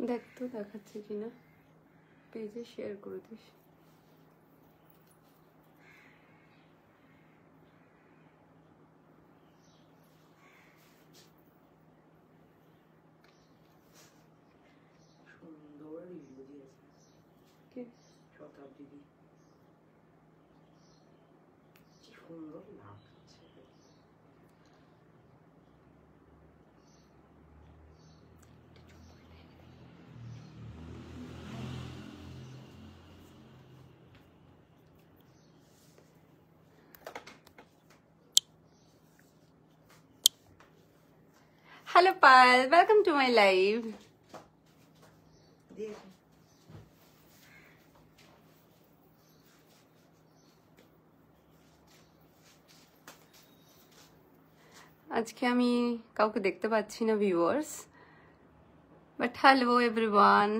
দেখ তো দেখাচ্ছে কিনা, পেজে শেয়ার করে this. Hello Pal, welcome to my live. আজকে আমি কাউকে দেখতে পাচ্ছি না viewers, but hello everyone,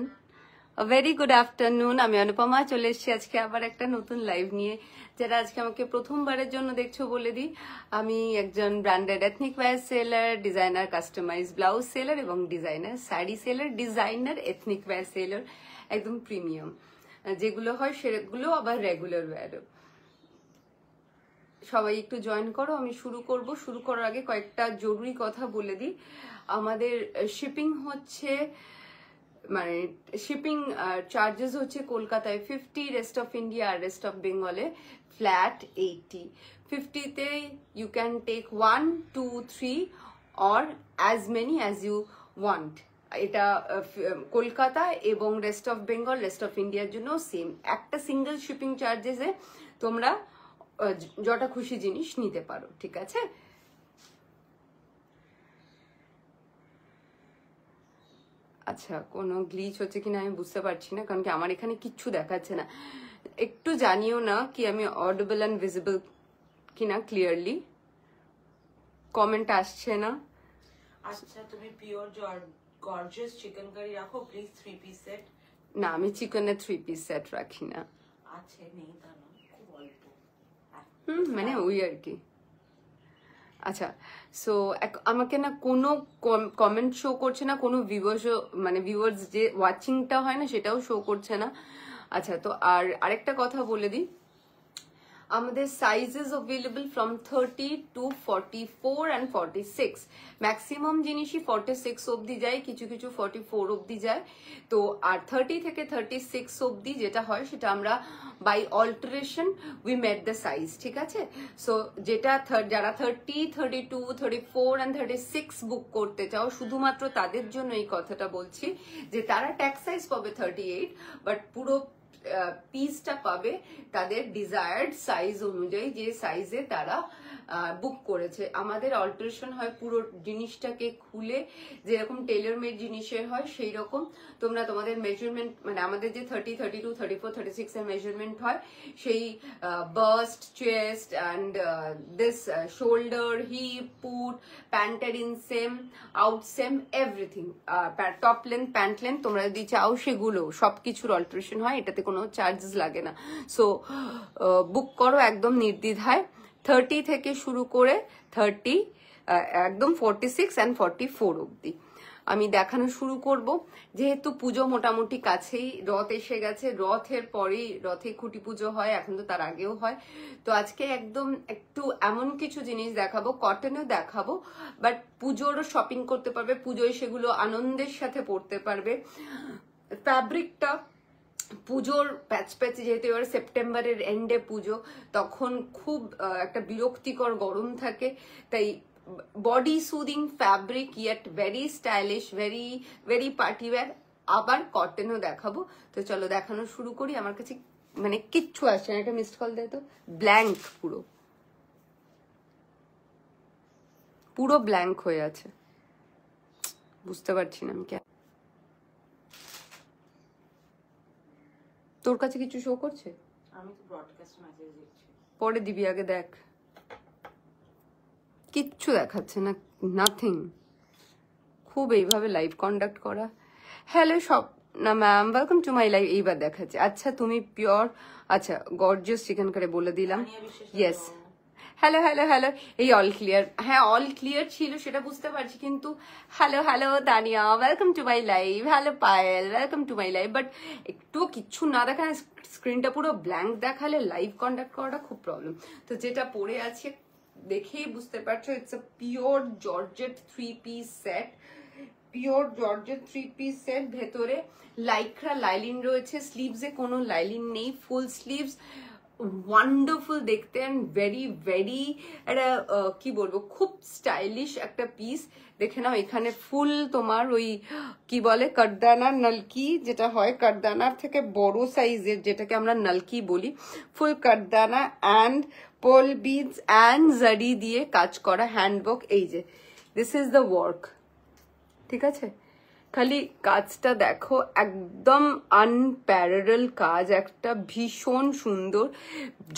a very good afternoon. আমি অনুপমা চলে এসেছি আজকে আবার একটা নতুন লাইভ নিয়ে। যারা আজকে আমাকে প্রথমবারের জন্য দেখছো বলে দিই, আমি একজন branded ethnic wear seller, designer customise blouse seller এবং designer sari seller, designer ethnic wear seller, একদম প্রিমিয়াম যেগুলো হয় সেগুলো আবার রেগুলার ওয়্যারও। সবাই একটু জয়েন করো, আমি শুরু করব। শুরু করার আগে কয়েকটা জরুরি কথা বলে দিই। আমাদের শিপিং হচ্ছে, মানে শিপিং চার্জেস হচ্ছে কলকাতায় 50, রেস্ট অফ ইন্ডিয়া আর রেস্ট অফ বেঙ্গলে ফ্ল্যাট 80। 50তে you can take 1, 2, 3 or as many as you want. এটা কলকাতা এবং rest of Bengal, rest of ইন্ডিয়ার জন্য সেম। একটা সিঙ্গেল শিপিং চার্জেসে তোমরা যটা খুশি জিনিস নিতে পারো, ঠিক আছে? আচ্ছা, কোনো গ্লিচ হচ্ছে কিনা আমি বুঝতে পারছি না, কারণ কি আমার এখানে কিচ্ছু দেখাচ্ছে না। একটু জানিও না কি আমি অডিবল অ্যান্ড ভিজিবল কিনা ক্লিয়ারলি। কমেন্ট আসছে না। আচ্ছা, তুমি পিওর গর্জিয়াস চিকেন কারি রাখো প্লিজ 3 পিস সেট। না, আমি চিকেনের 3 পিস সেট রাখি না। আছে নেই তা না, খুব অল্প। মানে ওই আর কি। আচ্ছা, সো আমাকে না কোনো কমেন্ট শো করছে না, কোনো ভিউয়ার্স যে ওয়াচিংটা হয় না সেটাও শো করছে না। আচ্ছা, তো আরেকটা কথা বলে দিই, আমাদের sizes available from 30 to 44 and 46। Maximum জিনিসই 46 অবধি যায়, কিছু কিছু 44 অবধি যায়। তো আর 30 থেকে 36 অবধি যেটা হয় সেটা আমরা by alteration we made the size, ঠিক আছে? সো যেটা যারা 30, 32, 34 and 36 বুক করতে চাও, শুধুমাত্র তাদের জন্য এই কথাটা বলছি যে তারা ট্যাক্স সাইজ পাবে 38, বাট পুরো পিসটা পাবে তাদের ডিজায়ার্ড সাইজ অনুযায়ী, যে সাইজে তারা বুক করেছে। আমাদের অল্টারেশন হয় পুরো জিনিসটাকে খুলে, যেরকম টেইলর মেড জিনিসের হয় সেই রকম। তোমরা তোমাদের মেজারমেন্ট, মানে আমাদের যে 30, 32, 34, 36 এর মেজারমেন্ট হয়, সেই bust, chest and this shoulder, hip, put, প্যান্টের in same, out same, everything, top length, pant length তোমরা যদি চাও সেগুলো সবকিছুর অল্টারেশন হয়, এটাতে কোনো চার্জেস লাগে না। সো বুক করো একদম নির্দ্বিধায়। 30 থেকে শুরু করে 30 একদম 46 and 44 অবধি আমি দেখানো শুরু করব। যেহেতু পুজো মোটামুটি কাছেই, রথ এসে গেছে, রথের পরেই, রথে খুঁটি পুজো হয়, এখন তো তার আগেও হয়। তো আজকে একদম একটু এমন কিছু জিনিস দেখাবো, কটনেও দেখাবো, বাট পুজোরও শপিং করতে পারবে, পুজোয় সেগুলো আনন্দের সাথে পড়তে পারবে। ফ্যাব্রিকটা পুজোর প্যাচ প্যাচে, যেহেতু এবার সেপ্টেম্বরের এন্ডে পুজো, তখন খুব একটা বিরক্তিকর গরম থাকে, তাই body soothing fabric yet very stylish, very very party wear. আবার কটনও দেখাবো। তো চলো দেখানো শুরু করি। আমার কাছে মানে কিচ্ছু আসছে না, একটা মিসড কল দেয় তো। ব্ল্যাঙ্ক, পুরো ব্ল্যাঙ্ক হয়ে আছে, বুঝতে পারছি না আমি কেন। তোর কাছে কিছু শো করছে? আমি তো ব্রডকাস্ট মেসেজ দেখছি। পরে দিবি, আগে দেখ। কিচ্ছু দেখাচ্ছে না, নাথিং। খুব এইভাবে লাইভ কন্ডাক্ট করা। হ্যালো সব না ma'am, welcome to my live. এইবার দেখাচ্ছে। আচ্ছা, তুমি পিওর, আচ্ছা গর্জিয়াস চিকেন কারি বলে দিলাম। ইয়েস, হ্যালো হ্যালো হ্যালো, এই অল ক্লিয়ার, হ্যাঁ অল ক্লিয়ার ছিল সেটা বুঝতে পারছি, কিন্তু hello hello Tania, welcome to my live, hello Payel, welcome to my live. But একটু কিচ্ছু না দেখায়, স্ক্রিনটা পুরো ব্ল্যাঙ্ক দেখালে লাইভ কন্ডাক্ট করাটা খুব প্রবলেম। তো যেটা পরে আছে দেখেই বুঝতে পারছো, it's a pure georgette 3 piece set, pure georgette 3 piece set. ভেতরে লাইক্রা লাইলিন রয়েছে, স্লিভসে কোনো লাইলিন নেই, ফুল স্লিভস, ওয়ান্ডারফুল দেখতে অ্যান্ড ভেরি ভেরি একটা কি বলবো, খুব স্টাইলিশ একটা পিস। দেখে নাও এখানে ফুল তোমার ওই কি বলে কাটদানার নলকি, যেটা হয় কাটদানার থেকে বড় সাইজের, যেটাকে আমরা নলকি বলি, ফুল কাটদানা অ্যান্ড পোল বিডস অ্যান্ড জারি দিয়ে কাজ করা হ্যান্ডওয়ার্ক। এই যে দিস ইজ দ্য ওয়ার্ক, ঠিক আছে? খালি কাজটা দেখো, একদম আনপ্যারাল কাজ, একটা ভীষণ সুন্দর।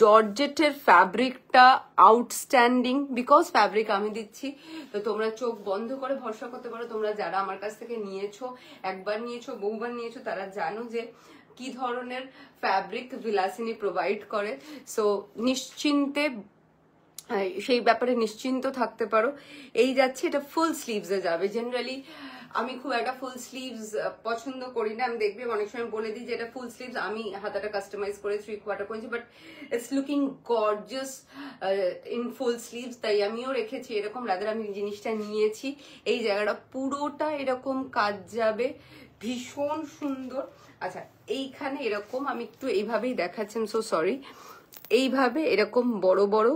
জর্জেটের ফ্যাব্রিকটা আউটস্ট্যান্ডিং, বিকজ ফ্যাব্রিক আমি দিচ্ছি, তো তোমরা চোখ বন্ধ করে ভরসা করতে পারো। তোমরা যারা আমার কাছ থেকে নিয়েছো, একবার নিয়েছো, বহুবার নিয়েছো, তারা জানো যে কি ধরনের ফ্যাব্রিক বিলাসিনী প্রোভাইড করে। সো নিশ্চিন্তে সেই ব্যাপারে নিশ্চিন্ত থাকতে পারো। এই যাচ্ছে, এটা ফুল স্লিভসে যাবে। জেনারেলি আমি খুব একটা ফুল স্লিভস পছন্দ করি না, আমি দেখবে অনেক সময় বলে দিই যে এটা ফুল স্লিভস, আমি হাতাটা কাস্টমাইজ করে 3/4 করেছি, but it's looking gorgeous in full sleeves, তাই আমিও রেখেছি এরকম। রাদার আমি জিনিসটা নিয়েছি, এই জায়গাটা পুরোটা এরকম কাজ যাবে, ভীষণ সুন্দর। আচ্ছা, এইখানে এরকম আমি একটু এইভাবেই দেখাচ্ছি, সো সরি, এইভাবে এরকম বড় বড়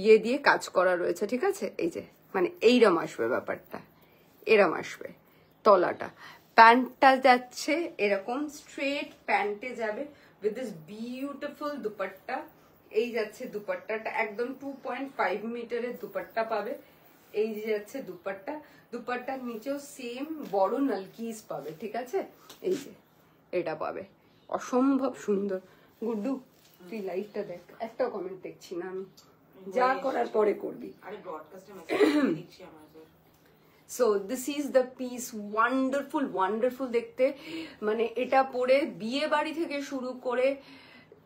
ইয়ে দিয়ে কাজ করা রয়েছে, ঠিক আছে? এই যে মানে এইরম আসবে ব্যাপারটা, এরম আসবে তলাটা। প্যান্টটা যাচ্ছে এরকম স্ট্রেট প্যান্টে যাবে উইথ দিস বিউটিফুল দুপাট্টা। এই যাচ্ছে দুপাট্টাটা, একদম 2.5 মিটারের দুপাট্টা পাবে। এই যে যাচ্ছে দুপাট্টা, দুপাট্টার নিচেও সেম বড় নলকিস পাবে, ঠিক আছে? এই যে এটা পাবে, অসম্ভব সুন্দর। গুড্ডু তুই লাইভটা দেখ, একটাও কমেন্ট দেখছি না আমি, যা করার পরে করবি। আরে ব্রডকাস্টে মেসেজ দিচ্ছি আমাদের। So this is the piece, wonderful wonderful দেখতে। মানে এটা পরে বিয়ে বাড়ি থেকে শুরু করে,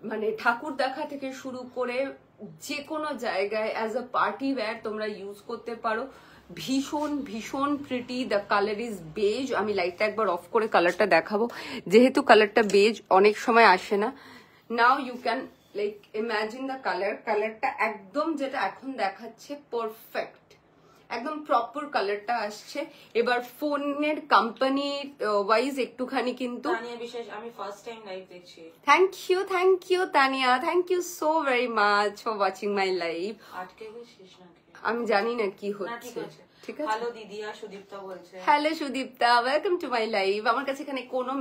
মানে ঠাকুর দেখা থেকে শুরু করে যে কোনো জায়গায় অ্যাজ আ পার্টি ওয়্যার তোমরা ইউজ করতে পারো। ভীষণ ভীষণ pretty. The colour is beige. আমি লাইটটা একবার অফ করে কালারটা দেখাবো, যেহেতু কালারটা বেজ অনেক সময় আসে না। Now you can like imagine the colour. কালারটা একদম যেটা এখন দেখাচ্ছে পারফেক্ট, একদম প্রপার কালারটা আসছে। এবার ফোনের কোম্পানি ওয়াইজ একটুখানি কিন্তু তানিয়া বিশেষ, আমি ফার্স্ট টাইম লাইভ দেখছি। Thank you Tania, thank you so very much for watching my live. আটকে গেছিস নাকি? আমি জানি না কি না, হচ্ছে, ঠিক আছে? হ্যালো দিদিয়া, সুদীপ্তা বলছে। Hello Sudipta, welcome to my live. আমার কাছে এখানে কোনো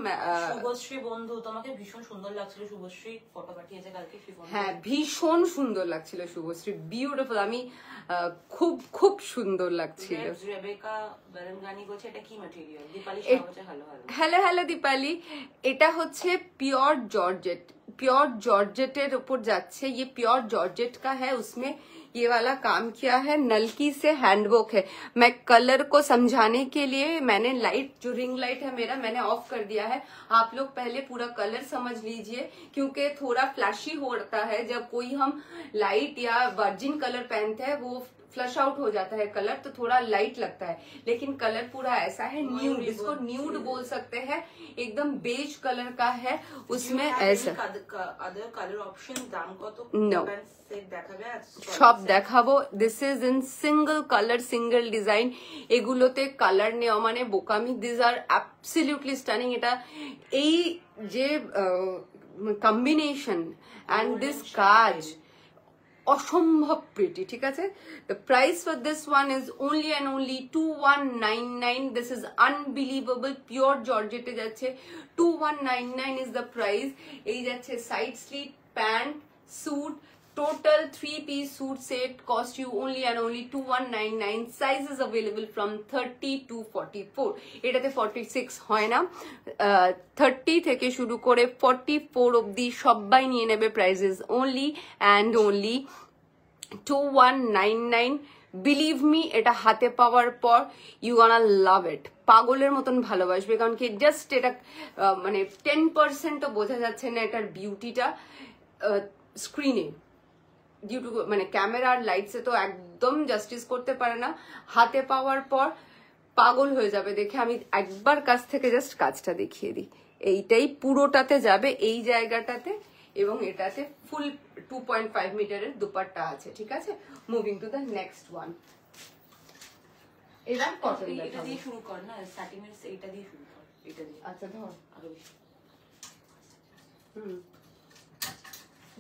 শুভশ্রী বন্ধু, তোমাকে ভীষণ সুন্দর লাগছিল। শুভশ্রী ফটো পাঠিয়েছে কালকে শিফন। হ্যাঁ, ভীষণ সুন্দর লাগছিল শুভশ্রী, বিউটিফুল। আমি খুব খুব সুন্দর লাগছিল। রেবেকা বেরেনগানি বলছে এটা কি ম্যাটেরিয়াল? দীপালি শাহ বলছে hello hello. Hello hello Dipali, এটা হচ্ছে পিওর जॉर्जेट, प्योर जॉर्जेटेर ऊपर जाच्छे। ये प्योर जॉर्जेट का है, उसमें ये वाला काम किया है, नलकी से हैंडवर्क है। मैं कलर को समझाने के लिए मैंने लाइट, जो रिंग लाइट है मेरा, मैंने ऑफ कर दिया है। आप लोग पहले पूरा कलर समझ लीजिए, क्योंकि थोड़ा फ्लैशी होता है जब कोई हम लाइट या वर्जिन कलर पहनते हैं, वो फ्लश आउट हो जाता है कलर, तो थोड़ा लाइट लगता है। लेकिन कलर पूरा ऐसा है न्यूड, इसको न्यूड बोल सकते हैं, एकदम बेज कलर का है। उसमें ऐसा अदर कलर ऑप्शन दाम কত? No. সেট দেখাবে আজ? সব দেখাবো। This is in single colour, single design. এগুলোতে কালার নেওয়া মানে বোকামি। This are absolutely stunning. এটা এই যে কম্বিনেশন অ্যান্ড দিস কাজ অসম্ভব প্রিটি, ঠিক আছে? The price for this one is only and only 2199। This is unbelievable. Pure জর্জেটে যাচ্ছে, 2199 ইজ দ্য প্রাইস। এই যাচ্ছে side slit, pant, suit, total 3-piece suit set cost you only and only 2199. Sizes available from 30 to 44. এটাতে 46 হয় না, 30 থেকে শুরু করে 44 অবধি সবাই নিয়ে নেবে। Prices only and only 2199. Believe me, এটা হাতে পাওয়ার পর ইউ গোনা লাভ ইট, পাগলের মতন ভালোবাসবে। কারণ কি জাস্ট এটা মানে 10%ও বোঝা যাচ্ছে না এটার বিউটিটা স্ক্রিনে। ডিউ টু মানে ক্যামেরার লাইটসে তো একদম জাস্টিস করতে পারে না, হাতে পাওয়ার পর পাগল হয়ে যাবে দেখে। আমি একবার কাছ থেকে জাস্ট কাজটা দেখিয়ে দিই। এইটাই পুরোটাতে যাবে এই জায়গাটাতে, এবং এটাতে ফুল 2.5 মিটারের দুপাট্টা আছে, ঠিক আছে। Moving to the next one. এবার কটন এটা দিয়ে শুরু কর না, স্টার্টিং এর এইটা দিয়ে শুরু কর, এটা দিয়ে। আচ্ছা ধর, আরো বেশি।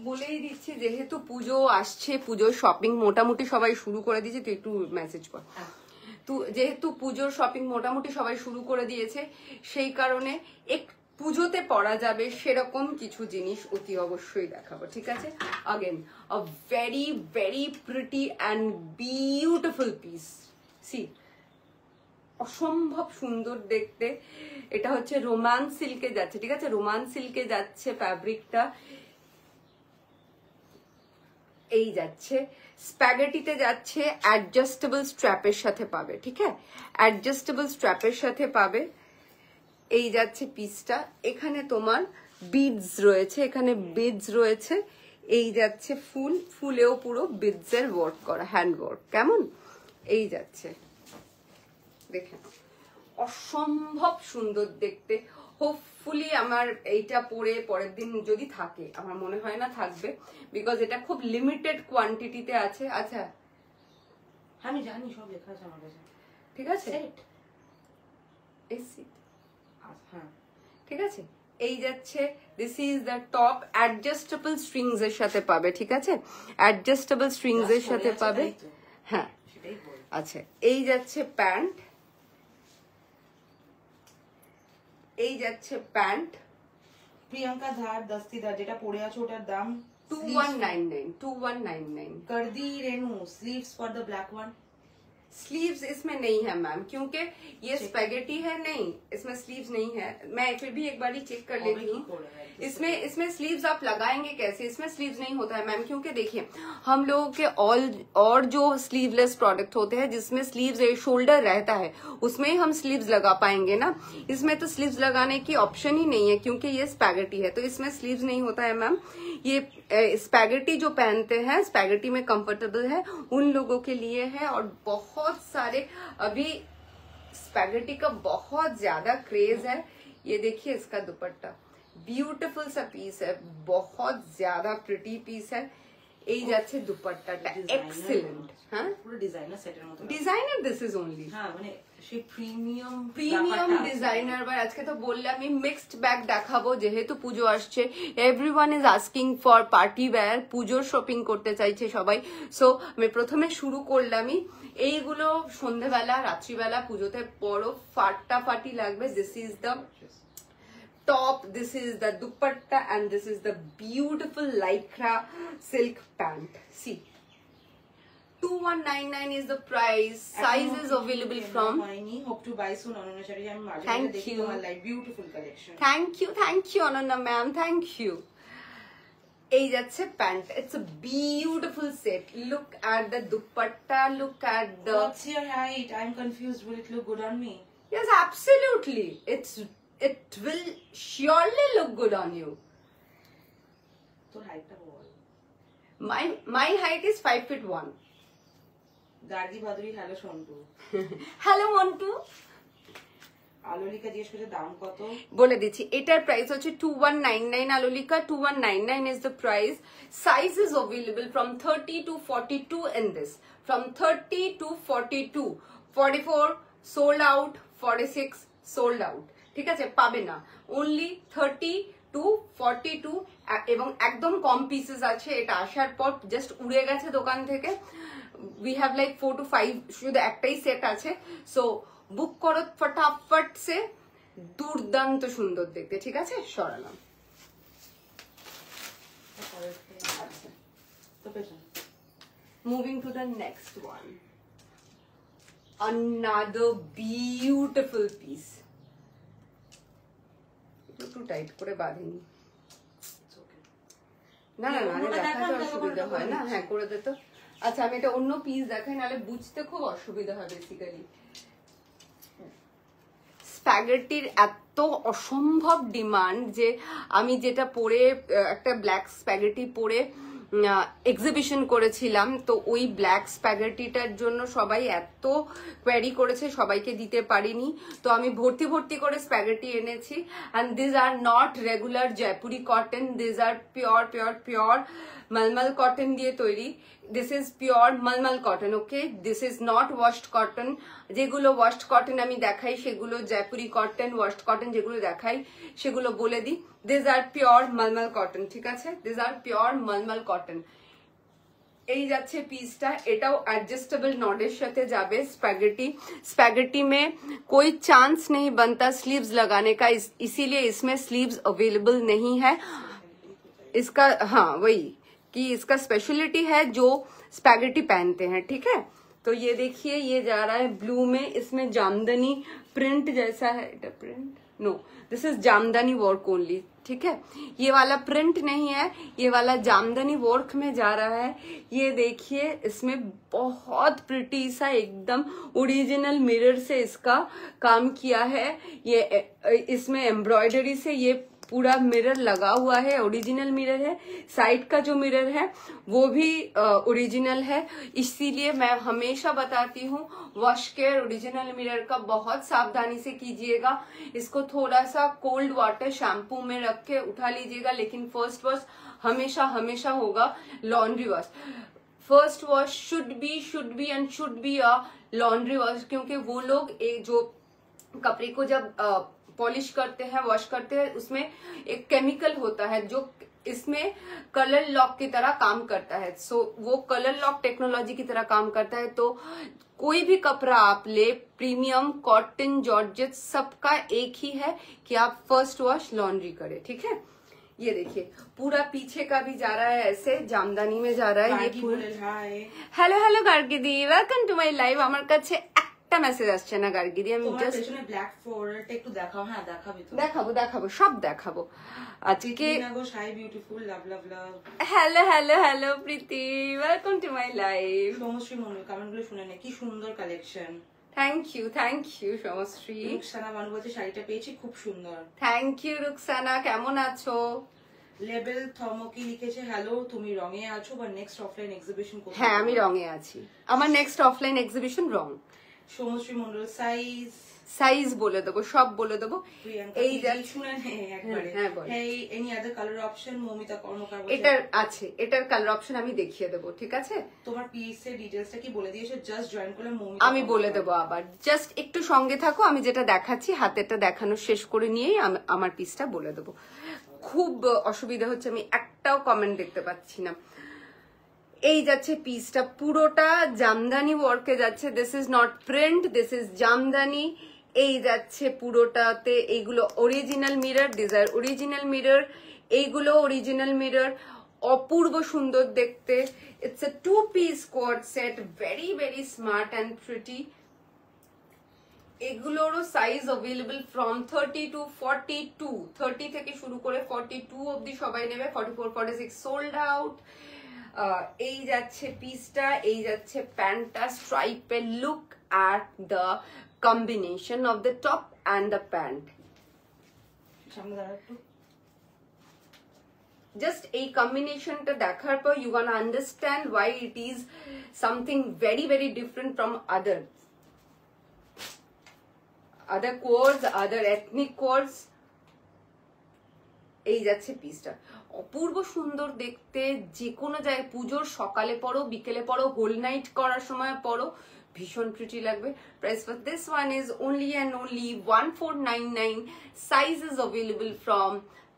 বলেই দিচ্ছি, যেহেতু পুজো আসছে, পুজোর শপিং মোটামুটি সবাই শুরু করে দিয়েছে, তুই একটু মেসেজ কর। যেহেতু পুজোর শপিং মোটামুটি সবাই শুরু করে দিয়েছে, সেই কারণে পুজোতে পরা যাবে সেরকম কিছু জিনিস অতি অবশ্যই দেখাবো, ঠিক আছে। Again a very very pretty and beautiful piece. See, অসম্ভব সুন্দর দেখতে। এটা হচ্ছে রোমান্স সিল্কে যাচ্ছে, ঠিক আছে, রোমান্স সিল্কে যাচ্ছে ফ্যাব্রিকটা। এই যাচ্ছে স্প্যাগেটিতে যাচ্ছে, অ্যাডজাস্টেবল স্ট্র্যাপের সাথে পাবে, ঠিক আছে, অ্যাডজাস্টেবল স্ট্র্যাপের সাথে পাবে। এই যাচ্ছে পিসটা, এখানে তোমার বিডস রয়েছে, এখানে বিডস রয়েছে। এই যাচ্ছে ফুলেও পুরো বিডস এর ওয়ার্ক করা, হ্যান্ড ওয়ার্ক, কেমন এই যাচ্ছে, দেখে অসম্ভব সুন্দর দেখতে। হোপফুলি আমার এইটা পরে পরের দিন যদি থাকে, আমার মনে হয় না থাকবে, বিকজ এটা খুব লিমিটেড কোয়ান্টিটিতে আছে। আচ্ছা আমি জানি, সব লেখা আছে আমার কাছে, ঠিক আছে, হ্যাঁ ঠিক আছে। এই যাচ্ছে, this is the top, adjustable strings এর সাথে পাবে, ঠিক আছে, অ্যাডজাস্টেবল স্ট্রিংস এর সাথে পাবে, হ্যাঁ। সেটাই বল। আচ্ছা, এই যাচ্ছে প্যান্ট, এই যাচ্ছে প্যান্ট। প্রিয়াঙ্কা ধার দস্তিদার যেটা পরে আছে ওটার দাম 2199 कर दी Renu. Sleeves for the black one. Sleeves इसमें नहीं है मैम, क्योंकि ये स्पेगेटी है, नहीं इसमें स्लीव्स नहीं है। मैं फिर भी एक बार चेक कर लेती हूँ। इसमें स्लीव्स आप लगाएंगे कैसे, इसमें स्लीव्स नहीं होता है मैम, क्योंकि देखिए हम लोगों के और जो स्लीवलेस प्रोडक्ट होते हैं जिसमें स्लीव्स शोल्डर रहता है, उसमें ही हम स्लीव्स लगा पाएंगे ना। इसमें तो स्लीव्स लगाने की ऑप्शन ही नहीं है, क्योंकि ये स्पैगेटी है, तो इसमें स्लीव्स नहीं होता है मैम। ये स्पैगेटी जो पहनते हैं, स्पैगेटी में कंफर्टेबल है उन लोगों के लिए है। और बहुत सारे अभी स्पैगेटी का बहुत ज्यादा क्रेज है। ये देखिए इसका दुपट्टा, ब्यूटीफुल सा पीस है, बहुत ज्यादा प्रिटी पीस है। এই যাচ্ছে দুপাট্টাটা, এক্সেলেন্ট, হ্যাঁ পুরো ডিজাইনার সেটের মতো। ডিজাইনার দিস ইজ অনলি, হ্যাঁ মানে সেই প্রিমিয়াম ডিজাইনার। বাট আজকে তো বললাম আমি মিক্সড ব্যাগ দেখাবো, যেহেতু পুজো আসছে, everyone is asking for party wear, পুজোর শপিং করতে চাইছে সবাই। সো আমি প্রথমে শুরু করলামই, এইগুলো সন্ধ্যেবেলা রাত্রিবেলা পুজোতে বড় ফাটাফাটি লাগবে। This is the top, this is the dupatta, and this is the beautiful lycra silk pant. See, 2199 is the price. Size is available from. Hope to buy soon. Ananya Shari, I'm Thank you. Beautiful collection. Thank you Ananya ma'am, thank you. এই যাচ্ছে pant, it's a beautiful set. Look at the dupatta, look at the. What's your height? I'm confused. Will it look good on me? Yes, absolutely. It will surely look good on you. তোর হাইটটা বল। My height is 5'1". Gargi Bhaduri, hello Santu. Hello Montu. Alolika জিজ্ঞেস করছে দাম কত, বলে দিচ্ছি, এটার price হচ্ছে 2199 Alolika, 2199 is the price. Size is available from 30 to 42 in this, from 30 to 42, 44 sold out, 46 sold out, ঠিক আছে, পাবে না। only 30 to 42 এবং একদম কম পিসেস আছে। এটা আসার পর জাস্ট উড়ে গেছে দোকান থেকে। we have like 4 to 5, শুধু একটাই সেট আছে। সো বুক করো ফটাফট সে, দুর্দান্ত সুন্দর দেখতে, ঠিক আছে, সরালাম। Moving to the next one, another beautiful piece. একটু টাইট করে বাঁধিনি, না না না দেখাতে অসুবিধা হয় না, হ্যাঁ করে দে তো। আচ্ছা আমি এটা অন্য পিস দেখাই, নাহলে বুঝতে খুব অসুবিধা হয়। বেসিক্যালি স্প্যাগেটির এত অসম্ভব ডিমান্ড যে আমি যেটা পরে, একটা ব্ল্যাক স্প্যাগেটি পরে এক্সিবিশন করেছিলাম, তো ওই ব্ল্যাক স্প্যাগেটিটার জন্য সবাই এত কোয়ারি করেছে, সবাইকে দিতে পারিনি, তো আমি ভর্তি ভর্তি করে স্প্যাগেটি এনেছি। And this are not regular Jaipuri cotton, this are pure pure pure mulmul cotton দিয়ে তৈরি। This is pure mulmul cotton, okay, this is not washed cotton. যেগুলো ওয়াশড কটন আমি দেখাই সেগুলো জয়পুরি কটন, ওয়াশড কটন যেগুলো দেখাই সেগুলো বলে দিই। This are pure mulmul cotton, ঠিক আছে, this are pure mulmul cotton. এই যাচ্ছে পিসটা, এটাও एडजस्टेबल नॉडेर साथे जाबे। स्पैगेटी में कोई चांस नहीं बनता स्लीव्स लगाने का, इसीलिए इसमें स्लीव्स अवेलेबल नहीं है। इसका हाँ वही कि इसका स्पेशलिटी है जो स्पैगेटी पहनते हैं, ठीक है। तो ये देखिए ये जा रहा है ब्लू में, इसमें जामदनी प्रिंट जैसा है, print no, this is jamdani work only, ठीक है। ये वाला प्रिंट नहीं है, ये वाला जामदनी वर्क में जा रहा है। ये देखिए इसमें बहुत प्रिटी सा एकदम ओरिजिनल मिरर से इसका काम किया है। ये इसमें एम्ब्रॉयडरी से ये पूरा मिरर लगा हुआ है, ओरिजिनल मिरर है। साइड का जो मिरर है वो भी ओरिजिनल है, इसीलिए मैं हमेशा बताती हूँ वॉश केयर ओरिजिनल मिरर का बहुत सावधानी से कीजिएगा। इसको थोड़ा सा कोल्ड वाटर शैम्पू में रख के उठा लीजिएगा, लेकिन फर्स्ट वॉश हमेशा हमेशा होगा laundry wash. First wash should be and should be a laundry wash, क्योंकि वो लोग जो कपड़े को जब पॉलिश करते हैं, वॉश करते हैं, उसमें एक केमिकल होता है जो इसमें कलर लॉक की तरह काम करता है। सो वो कलर लॉक टेक्नोलॉजी की तरह काम करता है। तो कोई भी कपड़ा आप ले, प्रीमियम, कॉटन, जॉर्जेट, सबका एक ही है कि आप फर्स्ट वॉश लॉन्ड्री करें, ठीक है। ये देखिए पूरा पीछे का भी जा रहा है, ऐसे जामदानी में जा रहा है ये पूरा। हेलो हेलो गार्गी दी, वेलकम टू माय लाइव। আমার কাছে একটা মেসেজ আসছে না গার্গি দি, আমি জাস্ট পেছনে ব্ল্যাক ফোল্ডটা একটু দেখাও। হ্যাঁ দেখাবি তো, দেখাবো সব দেখাবো আজকে। Shy beautiful, love love love. Hello hello hello Preeti, welcome to my live. Samashree Mondal comment গুলো শুনে নে, কি সুন্দর collection. Thank you Samashree. Ruksana Banu বলছে শাড়িটা পেয়েছি খুব সুন্দর। থ্যাংক ইউ রুকসানা, কেমন আছো? লেবেল থমকি লিখেছে হ্যালো, তুমি রঙে আছো বা নেক্সট অফলাইন এক্সিবিশন কোথায়? হ্যাঁ আমি রঙে আছি, আমার নেক্সট অফলাইন এক্সিবিশন রং। সমশ্রী মন্ডল সাইজ বলে দেবো, সব বলে দেবো। এই শুনে নে একবারে। হ্যাঁ বল। Hey any other colour option? Moumita Karmakar বলছে এটার আছে, এটার কালার অপশন আমি দেখিয়ে দেবো, ঠিক আছে। তোমার পিস এর ডিটেইলসটা কি বলে দিয়েছো? জাস্ট জয়েন করলে মৌমিতা আমি বলে দেবো আবার, জাস্ট একটু সঙ্গে থাকো, আমি যেটা দেখাচ্ছি হাতেরটা দেখানো শেষ করে নিয়েই আমার পিসটা বলে দেবো। খুব অসুবিধা হচ্ছে, আমি একটাও কমেন্ট দেখতে পাচ্ছি না। এই যাচ্ছে পিসটা, পুরোটা জামদানি ওয়ার্কে যাচ্ছে। This is not print, this is jamdani. এই যাচ্ছে পুরোটাতে, এইগুলো original mirror, this are original mirror, এইগুলো অরিজিনাল মিরর। অপূর্ব সুন্দর দেখতে। It's a 2 piece co-ord set, very very smart and pretty. এগুলোরও সাইজ অ্যাভেলেবল ফ্রম 30 to 42, 30 থেকে শুরু করে 42 অবধি সবাই নেবে। 44, 46 সোল্ড আউট। এই যাচ্ছে পিসটা, এই যাচ্ছে প্যান্টটা স্ট্রাইপের। Look at the combination of the top and the pant. Just এই কম্বিনেশনটা দেখার পর you gonna understand why it is something very very different from other co-ords, other ethnic co-ords. এই যাচ্ছে পিসটা, অপূর্ব সুন্দর দেখতে। যে কোনো জায়গায় পুজোর সকালে পরো, বিকেলে পরো, হোল নাইট করার সময় পরো, ভীষণ প্রিটি লাগবে। Price for this one is only and only 1499. Size is available from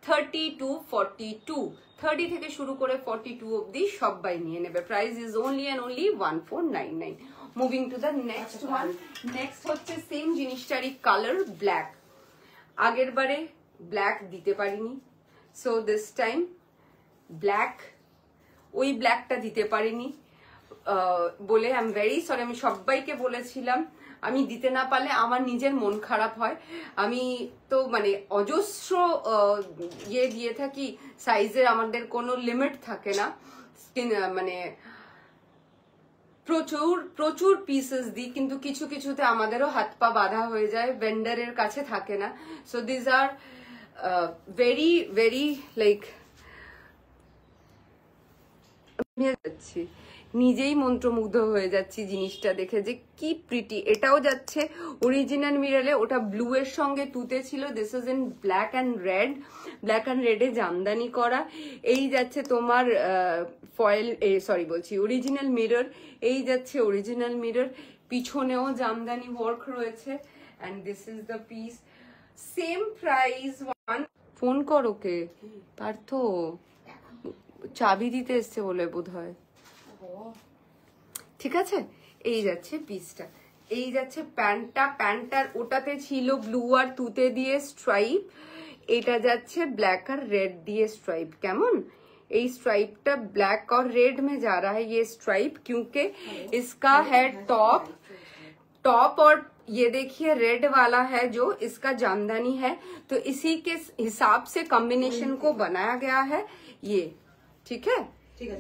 30 to 42, 30 থেকে শুরু করে 42 অবধি সবাই নিয়ে নেবে। Price is only and only 1499. Moving to the next one. Next হচ্ছে সেম জিনিসটারই কালার ব্ল্যাক। আগের বারে ব্ল্যাক দিতে পারিনি, সো দিস টাইম ব্ল্যাক, ওই ব্ল্যাকটা দিতে পারিনি বলে আই এম ভেরি সরি। আমি সবাইকে বলেছিলাম, আমি দিতে না পারলে আমার নিজের মন খারাপ হয়। আমি তো মানে অজস্র ইয়ে দিয়ে থাকি, সাইজের আমাদের কোনো লিমিট থাকে না, মানে প্রচুর প্রচুর পিসেস দিই, কিন্তু কিছু কিছুতে আমাদেরও হাত পা বাঁধা হয়ে যায়, ভেন্ডারের কাছে থাকে না। So this are very very like যাচ্ছি, নিজেই মন্ত্রমুগ্ধ হয়ে যাচ্ছি জিনিসটা দেখে যে কি প্রিটি। এটাও যাচ্ছে অরিজিনাল মিররে, ওটা ব্লু এর সঙ্গে তুতে ছিল, this is in black and red, black and রেডে জামদানি করা। এই যাচ্ছে তোমার ফয়েল, সরি বলছি অরিজিনাল মিরর, এই যাচ্ছে অরিজিনাল মিরর, পিছনেও জামদানি ওয়ার্ক রয়েছে। And this is the piece, same price. Phone কর ওকে, পার্থ চাবি দিতে এসছে বলে বোধ হয়। ঠিক আছে, এই যাচ্ছে পিসটা, এই যাচ্ছে প্যান্টটা, প্যান্টটার ওটাতে ছিল ব্লু আর তুতে দিয়ে স্ট্রাইপ, এটা যাচ্ছে ব্लैक और रेड दिए स्ट्राइप। কেমন এই स्ट्राइपটা ब्लैक और रेड में जा रहा है ये स्ट्राइप, क्योंकि इसका है टॉप और ये देखिए रेड वाला है जो इसका जामदानी है, तो इसी के हिसाब से कॉम्बिनेशन को बनाया गया है ये। ठीक है,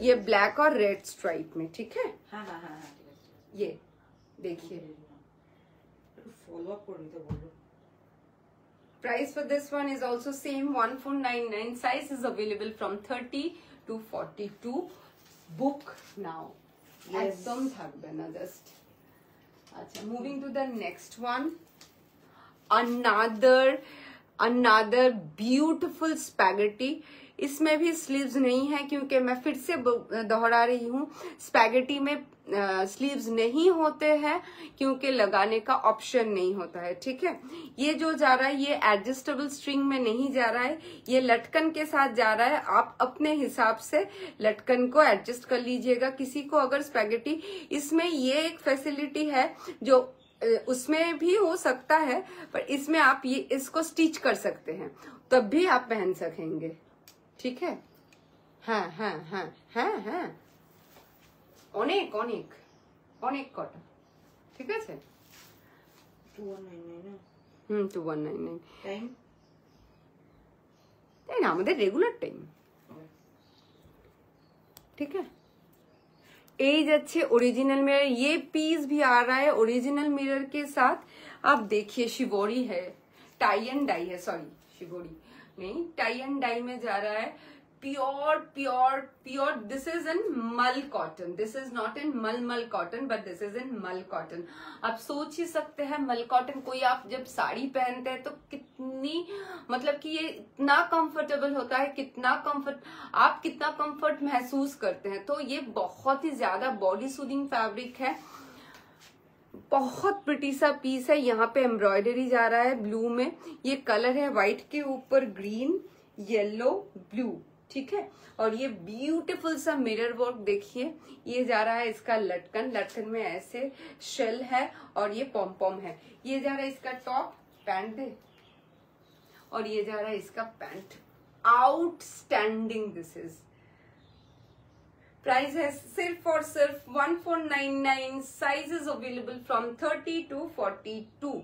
ये ब्लैक और रेड स्ट्राइप में। ठीक है, हाँ हाँ हाँ हाँ, ये देखिए। फॉलो अप करनी तो बोलो। Price for this one is also same 1499. Size is available from 30 to 42. Book now. एकदम থাকবে না just। अच्छा, moving to the next one. Another beautiful spaghetti. इसमें भी स्लीव्स नहीं है, क्योंकि मैं फिर से दोहरा रही हूँ, स्पैगेटी में स्लीव्स नहीं होते हैं क्योंकि लगाने का ऑप्शन नहीं होता है। ठीक है, ये जो जा रहा है ये एडजस्टेबल स्ट्रिंग में नहीं जा रहा है, ये लटकन के साथ जा रहा है। आप अपने हिसाब से लटकन को एडजस्ट कर लीजिएगा। किसी को अगर स्पैगेटी, इसमें ये एक फैसिलिटी है जो उसमें भी हो सकता है, पर इसमें आप ये इसको स्टिच कर सकते हैं, तब भी आप पहन सकेंगे। ठीक है, हाँ हाँ हाँ हाँ हाँ, অনেক অনেক অনেক কটা। ঠিক আছে, 2199 না? 2199 টাইম, তাই না আমাদের রেগুলার টাইম। ठीक है, এই যাচ্ছে ओरिजिनल मिरर, ये पीस भी आ रहा है ओरिजिनल मिरर के साथ। आप देखिए शिवोरी है, टाई एंड डाई है, सॉरी शिवोरी नहीं, टाई एंड डाई में जा रहा है। Pure pure pure, this is in mul cotton, this is not in mul cotton, but this is in mul cotton. आप सोच ही सकते हैं मल कॉटन, कोई आप जब साड़ी पहनते हैं तो कितनी, मतलब कि ये इतना कंफर्टेबल होता है, कितना कंफर्ट, आप कितना कंफर्ट महसूस करते हैं। तो ये बहुत ही ज्यादा बॉडी सूदिंग फैब्रिक है, बहुत प्रिटी सा पीस है। यहाँ पे एम्ब्रॉयडरी जा रहा है ब्लू में, ये कलर है व्हाइट के ऊपर ग्रीन, येलो, ब्लू। ठीक है, और ये ब्यूटीफुल सा मिरर वर्क देखिए, ये जा रहा है इसका लटकन, लटकन में ऐसे शेल है और ये पॉम पॉम है। ये जा रहा है इसका टॉप, पैंट दे, और ये जा रहा है इसका pant. Outstanding this is. Price है सिर्फ और सिर्फ 1499। Size is available from 30 to 42।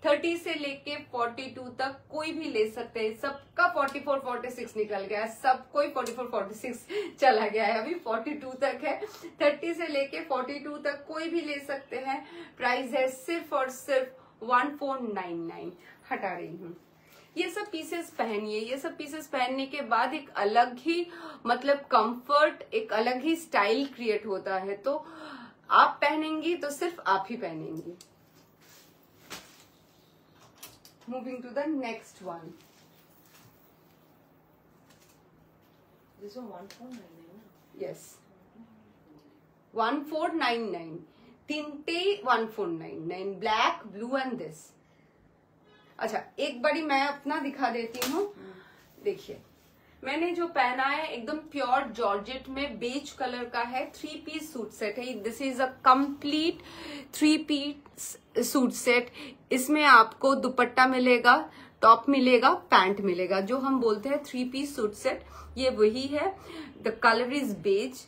30 से लेके 42 तक कोई भी ले सकते हैं। सबका 44, 46 निकल गया है, सब कोई 44, 46 चला गया है, अभी 42 तक है। 30 से लेके 42 तक कोई भी ले सकते हैं। प्राइस है सिर्फ और सिर्फ 1499। हटा रही हूँ। ये सब पीसेस पहनिए, ये सब पीसेस पहनने के बाद एक अलग ही मतलब कंफर्ट, एक अलग ही स्टाइल क्रिएट होता है। तो आप पहनेंगी तो सिर्फ आप ही पहनेंगी। Moving to the next one. This one 1499 ना? Yes. 1499. तीनटे 1499. Black, blue and this. अच्छा, एक बारी मैं अपना दिखा देती हूँ। देखिए, मैंने जो पहना है एकदम प्योर जॉर्जेट में बेज कलर का है। 3 पीस सूट सेट है। This is a complete 3 piece suit set. इसमें आपको दुपट्टा मिलेगा, टॉप मिलेगा, पैंट मिलेगा। जो हम बोलते हैं 3 पीस सूट सेट, ये वही है। The colour is beige.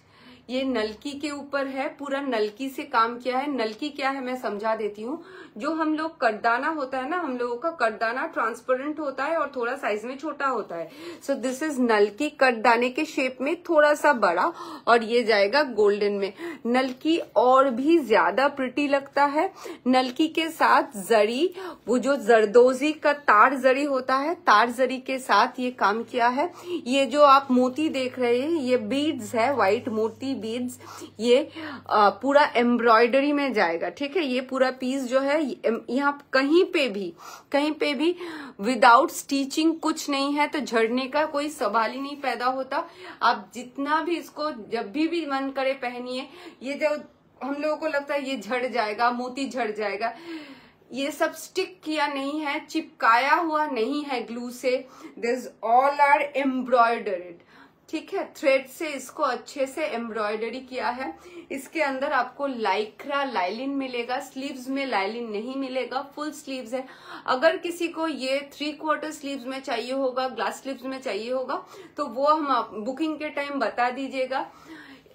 ये नलकी के ऊपर है, पूरा नलकी से काम किया है। नलकी क्या है मैं समझा देती हूँ। जो हम लोग करदाना होता है ना, हम लोगों का करदाना ट्रांसपेरेंट होता है और थोड़ा साइज में छोटा होता है। सो दिस इज नलकी, करदाने के शेप में थोड़ा सा बड़ा, और ये जाएगा गोल्डन में। नलकी और भी ज्यादा प्रिटी लगता है। नलकी के साथ जरी, वो जो जरदोजी का तार जरी होता है, तार जरी के साथ ये काम किया है। ये जो आप मोती देख रहे हैं, ये बीड्स है, व्हाइट मोती मोती बीड्स, ये पूरा एम्ब्रॉयडरी में जाएगा, ठीक है। ये पूरा पीस जो है यहाँ कहीं पे भी विदाउट स्टिचिंग कुछ नहीं है, तो झड़ने का कोई सवाल ही नहीं पैदा होता। आप जितना भी इसको जब भी मन करे पहनिए। ये जो हम लोगों को लगता है ये झड़ जाएगा, मोती झड़ जाएगा, ये सब स्टिक किया नहीं है, चिपकाया हुआ नहीं है ग्लू से। दिस ऑल आर एम्ब्रॉयडर्ड, ठीक है। थ्रेड से इसको अच्छे से एम्ब्रॉयडरी किया है। इसके अंदर आपको लाइक्रा लाइलिन मिलेगा, स्लीव्स में लाइलिन नहीं मिलेगा, फुल स्लीव्स है। अगर किसी को ये 3/4 स्लीव्स में चाहिए होगा, ग्लास स्लीव्स में चाहिए होगा, तो वो हम बुकिंग के टाइम बता दीजिएगा।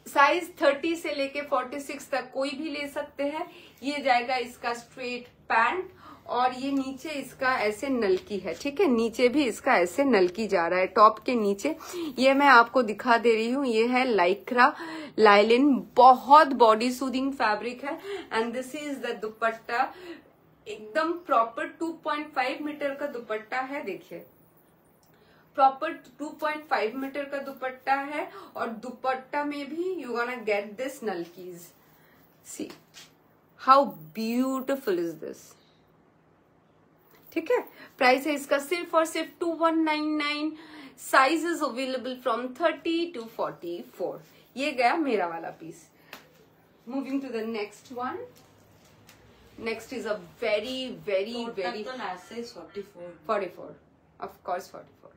साइज 30 से लेके 46 तक कोई भी ले सकते हैं। ये जाएगा इसका स्ट्रेट पैंट, और ये नीचे इसका ऐसे नलकी है, ठीक है। नीचे भी इसका ऐसे नलकी जा रहा है टॉप के नीचे। ये मैं आपको दिखा दे रही हूँ, ये है लाइक्रा लाइलिन, बहुत बॉडी सूदिंग फैब्रिक है। एंड दिस इज द दुपट्टा, एकदम प्रॉपर 2.5 मीटर का दुपट्टा है। देखिए प्रॉपर 2.5 मीटर का दुपट्टा है, और दुपट्टा में भी यू गोना गेट दिस नलकीज। See how beautiful is this, ठीक है। प्राइस है इसका सिर्फ और सिर्फ 2199। Size is available from 30 to 44। ये गया मेरा वाला पीस। Moving to the next one. Next is a very very very 44, of course 44।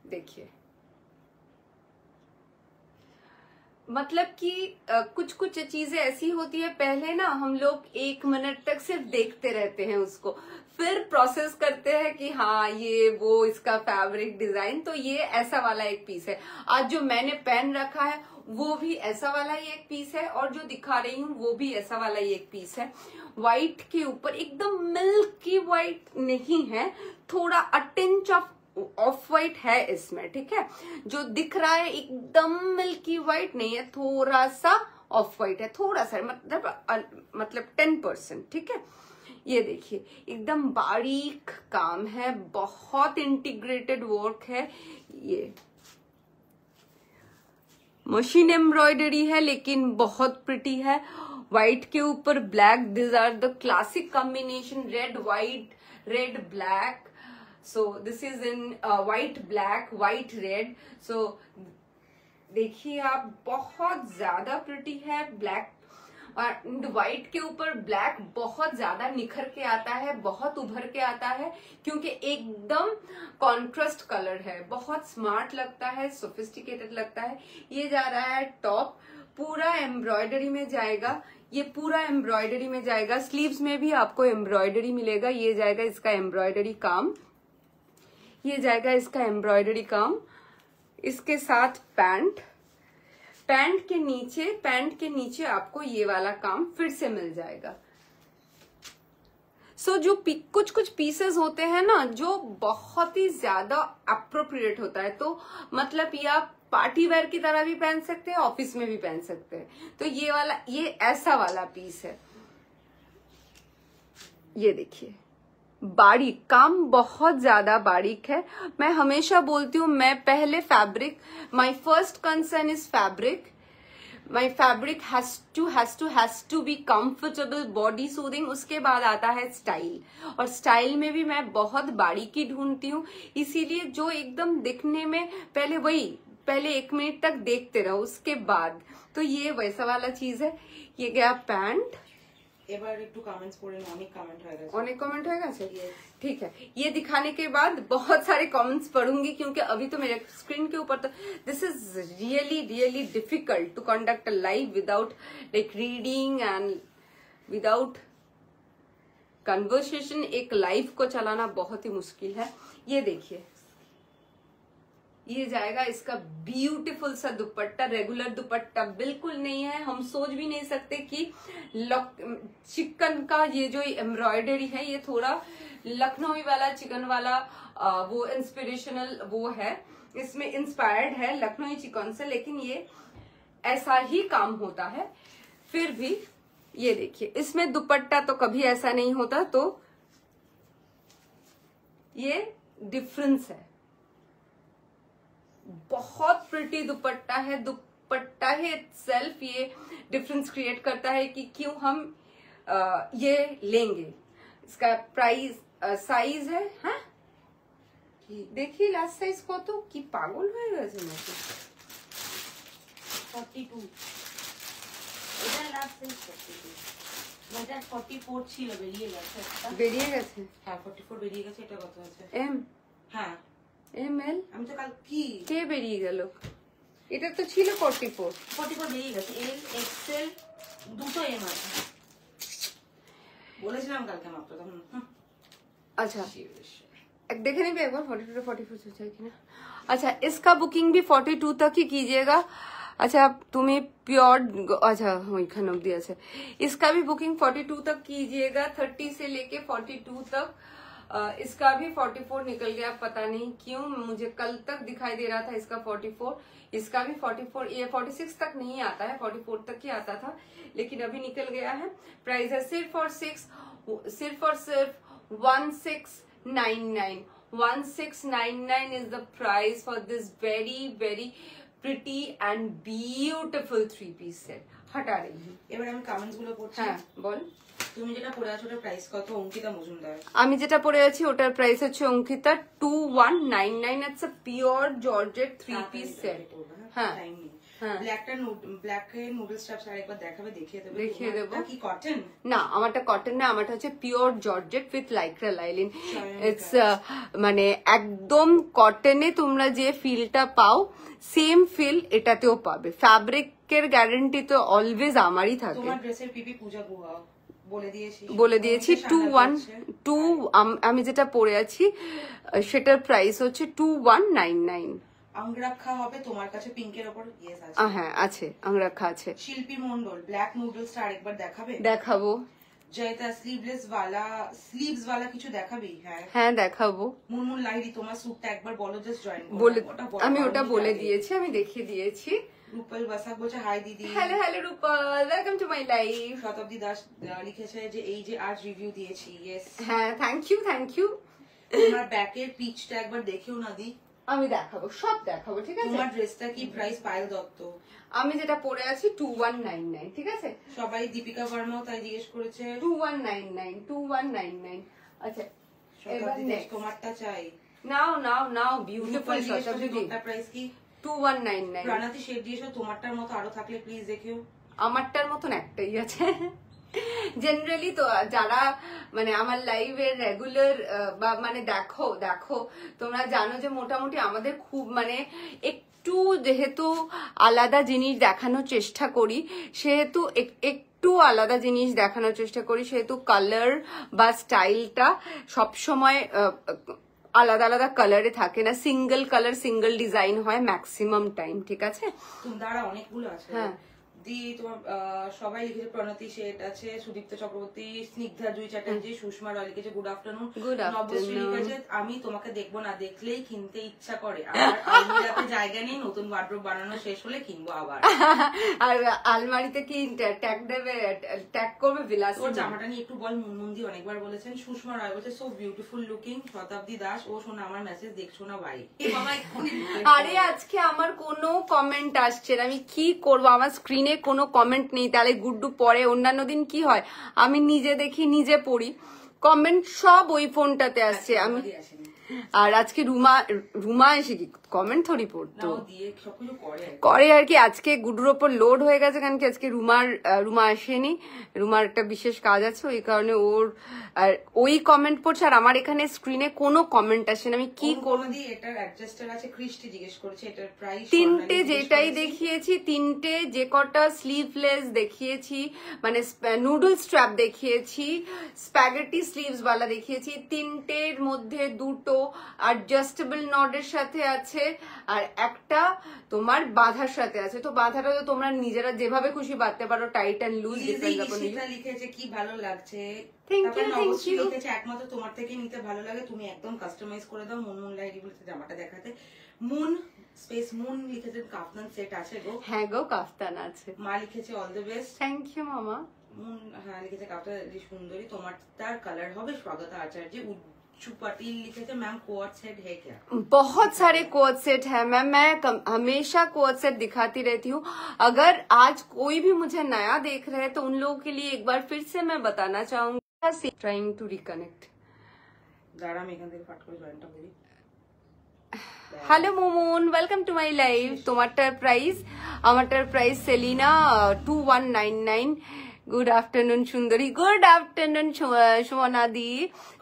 देखिए मतलब कि कुछ कुछ चीजें ऐसी होती है, पहले ना हम लोग 1 मिनट तक सिर्फ देखते रहते हैं उसको, फिर प्रोसेस करते हैं कि हाँ ये वो इसका फैब्रिक डिजाइन। तो ये ऐसा वाला एक पीस है। आज जो मैंने पहन रखा है वो भी ऐसा वाला ही एक पीस है, और जो दिखा रही हूँ वो भी ऐसा वाला ही एक पीस है। व्हाइट के ऊपर, एकदम मिल्की व्हाइट नहीं है, थोड़ा अ टिंच ऑफ व्हाइट है इसमें, ठीक है। जो दिख रहा है एकदम मिल्की व्हाइट नहीं है, थोड़ा सा ऑफ व्हाइट है, थोड़ा सा मतलब 10%, ठीक है। ये देखिए एकदम बारीक काम है, बहुत इंटीग्रेटेड वर्क है। ये मशीन एम्ब्रॉयडरी है लेकिन बहुत प्रिटी है। व्हाइट के ऊपर black, this are the classic combination, red white, red black. So this is in white black, white red. So देखिए आप, बहुत ज्यादा प्रिटी है। ब्लैक और व्हाइट के ऊपर ब्लैक बहुत ज्यादा निखर के आता है, बहुत उभर के आता है, क्योंकि एकदम कॉन्ट्रास्ट कलर है, बहुत स्मार्ट लगता है, सोफिस्टिकेटेड लगता है। ये जा रहा है टॉप, पूरा एम्ब्रॉयडरी में जाएगा, ये पूरा एम्ब्रॉयडरी में जाएगा। स्लीव्स में भी आपको एम्ब्रॉयडरी मिलेगा। ये जाएगा इसका एम्ब्रॉयडरी काम, ये जाएगा इसका एम्ब्रॉयडरी काम। इसके साथ पैंट के नीचे आपको ये वाला काम फिर से मिल जाएगा। सो जो कुछ कुछ पीसेस होते हैं ना जो बहुत ही ज्यादा अप्रोप्रिएट होता है, तो मतलब ये आप पार्टी वेयर की तरह भी पहन सकते हैं, ऑफिस में भी पहन सकते हैं। तो ये वाला, ये ऐसा वाला पीस है। ये देखिए बारीक काम, बहुत ज्यादा बारीक है। मैं हमेशा बोलती हूँ, मैं पहले fabric, my first concern is fabric. My fabric has to be comfortable, body soothing. उसके बाद आता है स्टाइल, और स्टाइल में भी मैं बहुत बारीकी ढूंढती हूँ। इसीलिए जो एकदम दिखने में पहले 1 मिनट तक देखते रहो, उसके बाद। तो ये वैसा वाला चीज है। ये गया पैंट। এবার একটু কমেন্টস পড়ে নাও, অনেক কমেন্ট হয়ে গেছে। অনেক কমেंट হয়ে গেছে, ठीक है। ये दिखाने के बाद बहुत सारे कमेंट्स पढ़ूंगी, क्योंकि अभी तो मेरे स्क्रीन के ऊपर तो this is really really difficult to conduct a live without like reading and without conversation. एक लाइव को चलाना बहुत ही मुश्किल है। ये देखिए, ये जाएगा इसका ब्यूटीफुल सा दुपट्टा। रेगुलर दुपट्टा बिल्कुल नहीं है, हम सोच भी नहीं सकते कि चिकन का ये जो एम्ब्रॉयडरी है ये थोड़ा लखनवी वाला, चिकन वाला वो इंस्पिरेशनल वो है, इसमें इंस्पायर्ड है लखनवी चिकन से, लेकिन ये ऐसा ही काम होता है। फिर भी ये देखिए, इसमें दुपट्टा तो कभी ऐसा नहीं होता, तो ये डिफरेंस है। बहुत प्रिटी दुपट्टा है। दुपट्टा ही itself ये डिफरेंस क्रिएट करता है कि क्यों हम ये लेंगे। इसका प्राइस साइज है, हाँ देखिए लास्ट साइज কত, কি পাগল হয়ে গেছে নাকি। 42 এটা লাস্ট সাইজ 42, বাজার 44 ছিল, বেরিয়ে গেছে একটা। বেরিয়ে গেছে, হ্যাঁ 44 বেরিয়ে গেছে। এটা কত আছে? এম হ্যাঁ এম এল। আমি তো কাল কি কে বেরিয়ে গেল? এটা তো ছিল 44। 44 বেরিয়ে গেছে। এল এক্সেল দুটো এম আছে, বলেছিলাম কালকে মাত্র তখন। अच्छा एक देखे नहीं भी एक बार 42 to 44 सोचा है कि ना। अच्छा इसका बुकिंग भी 42 तक ही कीजिएगा। अच्छा तुम्हें प्योर, अच्छा वही खान दिया है। इसका भी बुकिंग 42 तक कीजिएगा, 30 से लेके 42 तक। इसका भी 44 निकल गया, पता नहीं क्यों, मुझे कल तक दिखाई दे रहा था इसका 44। इसका भी 44, ये 46 तक नहीं आता है, 44 तक ही आता था, लेकिन अभी निकल गया है। प्राइस है सिर्फ और सिर्फ 1699। 1699 is the price for this very very pretty and beautiful 3-piece set। हटा रही हूँ। এবার আমি কমেন্টস গুলো পড়ছি। হ্যাঁ বল। তুমি যেটা পড়ে আছো ওটার প্রাইস কত? অঙ্কিতা মজুমদার। আমি যেটা পরে আছি ওটার প্রাইস হচ্ছে Ankita 2199। It's a pure georgette 3-piece set. হ্যাঁ ব্ল্যাকটা ব্ল্যাক এর নুডল স্ট্রাপস আরেকবার দেখাবে, দেখিয়ে দেবে। দেখিয়ে দেবো। কি কটন? না আমারটা কটন না, আমারটা হচ্ছে pure georgette with Lycra lining. It's মানে একদম কটনে তোমরা যে ফিলটা পাও সেম ফিল এটাতেও পাবে। ফ্যাব্রিকের গ্যারান্টি তো অলওয়েজ আমারই থাকে। তোমার ড্রেসের পিপি পূজা গুহা বলে দিয়েছি 2 আমি যেটা পরে আছি সেটার প্রাইস হচ্ছে 2199। আংরাক্ষা হবে তোমার কাছে পিঙ্কের উপর? ইয়েস আছে। হ্যাঁ আছে, আংরাক্ষা আছে। শিল্পী মন্ডল ব্ল্যাক নুডলসটা আরেকবার দেখাবে? দেখাবো। জয়তা স্লিভস ওয়ালা কিছু দেখাবি? হ্যাঁ দেখাবো। মুনমুন লাহিড়ী তোমার স্যুটটা একবার বলো, জাস্ট জয়েন বলে আমি ওটা বলে দিয়েছি, আমি দেখিয়ে দিয়েছি। রূপাল বাসাক বলছে হাই দিদি। Hello hello Rupal, welcome to my life. Shatabdi Das লিখেছে যে এই যে আজ রিভিউ দিয়েছি। ইয়েস হ্যাঁ থ্যাংক ইউ। তোমার ব্যাকের পিচটা একবার দেখেও না দি। আমি দেখাবো, সব দেখাবো, ঠিক আছে। তোমার ড্রেসটা কি প্রাইস? পায়েল দত্ত। আমি যেটা পরে আছি 2199, ঠিক আছে। সবাই দীপিকা ভার্মাও তাই জিজ্ঞেস করেছে। 2199। আচ্ছা এবার নেক্সট তোমারটা চাই। নাও বিউটিফুল শতাব্দী। তোমারটা প্রাইস কি? 2199। প্রাণাতি শেড দিয়েছো, তোমারটার মতো আরো থাকলে প্লিজ দেখিও। আমারটার মতন একটাই আছে। জেনারেলি তো যারা মানে আমার লাইভের রেগুলার বা মানে দেখো তোমরা জানো যে মোটামুটি আমাদের খুব মানে একটু যেহেতু আলাদা জিনিস দেখানোর চেষ্টা করি, সেহেতু একটু আলাদা জিনিস দেখানোর চেষ্টা করি, সেহেতু কালার বা স্টাইলটা সবসময় আলাদা আলাদা কালারে থাকে না, সিঙ্গেল কালার সিঙ্গেল ডিজাইন হয় ম্যাক্সিমাম টাইম, ঠিক আছে। দাঁড়া অনেকগুলো আছে। হ্যাঁ দি তোমার সবাই লিখেছে। প্রণতি শেঠ আছে, সুদীপ্ত চক্রবর্তী, স্নিগ্ধা জুই চ্যাটার্জি, সুষমা রয় লিখেছে গুড আফটারনুন। নবশ্রী লিখেছে আমি তোমাকে দেখবো না, দেখলেই কিনতে ইচ্ছা করে, আমার আলমারিতে জায়গা নেই, নতুন ওয়ার্ড্রোব বানানো শেষ হলে কিনবো আবার। আর আলমারিতে কি ট্যাগ দেবে, ট্যাগ করবে বিলাস। ওর জামাটা নিয়ে একটু বল। মুনমুন্দি অনেকবার বলেছেন। সুষমা রয় বলছে সো বিউটিফুল লুকিং। শতাব্দী দাস ও শোনা আমার মেসেজ দেখছো না ভাই। আরে আজকে আমার কোনো কমেন্ট আসছে না, আমি কি করবো, আমার স্ক্রিনে কোনো কমেন্ট নেই। তাহলে গুড্ডু পড়ে, অন্যান্য দিন কি হয় আমি নিজে দেখি নিজে পড়ি, কমেন্ট সব ওই ফোনটাতে আসছে। আমি আর আজকে রুমা এসে কি কমেন্ট থরি পড়তো করে আর কি। আজকে গুডুর ওপর লোড হয়ে গেছে, কারণ কি আজকে রুমা আসেনি, রুমার একটা বিশেষ কাজ আছে, ওই কারণে ওর আর ওই কমেন্ট পড়ছে, আর আমার এখানে স্ক্রিনে কোনো কমেন্ট আসে না, আমি কি করব। তিনটে যেটাই দেখিয়েছি, তিনটে যে কটা স্লিভলেস দেখিয়েছি, মানে নুডল স্ট্র্যাপ দেখিয়েছি, স্প্যাগেটি স্লিভস वाला দেখিয়েছি, তিনটের মধ্যে দুটো অ্যাডজাস্টেবল নডের সাথে আছে আর একটা তোমার বাঁধার সাথে আছে। তো বাঁধাটা তো তোমরা নিজেরা যেভাবে খুশি বাঁধতে পারো, tight and loose depend upon you. লিখেছে কি ভালো লাগছে, থ্যাংক ইউ। লিখেছে একমাত্র তোমার থেকে নিতে ভালো লাগে, তুমি একদম কাস্টমাইজ করে দাও। মুনমুন লাইরি বলেছে জামাটা দেখাতে। মুন স্পেস মুন লিখেছে কাফতান সেট আছে গো। হ্যাঁ গো কাফতান আছে। মা লিখেছে all the best. Thank you মামা। মুন হ্যাঁ লিখেছে কাফতান সুন্দরী, তোমার তার কালার হবে স্বাগতা আচার্য पटेल लिखे थे मैम कोट सेट है क्या? बहुत सारे कोट सेट है मैम, मैं हमेशा कोट सेट दिखाती रहती हूँ। अगर आज कोई भी मुझे नया देख रहे हैं तो उन लोगों के लिए एक बार फिर से मैं बताना चाहूंगी, ट्राइंग टू रिकनेक्ट। दाड़ा में এখান থেকে ফাট করে জয়েন্টটা করি। Hello Moumon, welcome to my live. তোমারটার প্রাইস সেলিনা 2199। গুড আফটারনুন সুন্দরী, গুড আফটারনুন সুমনাদি।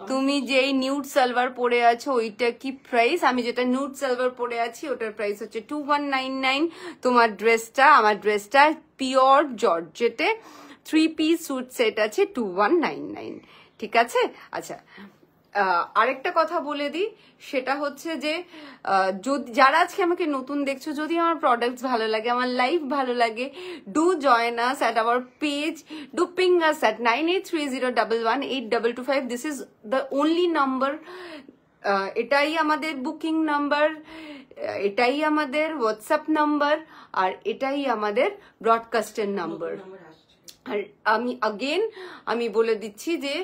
তুমি যেই নিউড সালভার পরে আছো ওইটা কি প্রাইস? আমি যেটা নিউড সালভার পরে আছি ওটার প্রাইস হচ্ছে 2199। তোমার ড্রেসটা, আমার ড্রেসটা পিওর জর্জেটে 3 পিস স্যুট সেট আছে 2199, ঠিক আছে? আচ্ছা, আরেকটা কথা বলে দিই, সেটা হচ্ছে যে যারা আজকে আমাকে নতুন দেখছো, যদি আমার প্রোডাক্টস ভালো লাগে, আমার লাইফ ভালো লাগে, do join us at our page, do ping us at 9830118225। This is the only number. এটাই আমাদের বুকিং নাম্বার, এটাই আমাদের হোয়াটসঅ্যাপ নাম্বার, আর এটাই আমাদের ব্রডকাস্টের নাম্বার। আর আমি বলে দিচ্ছি যে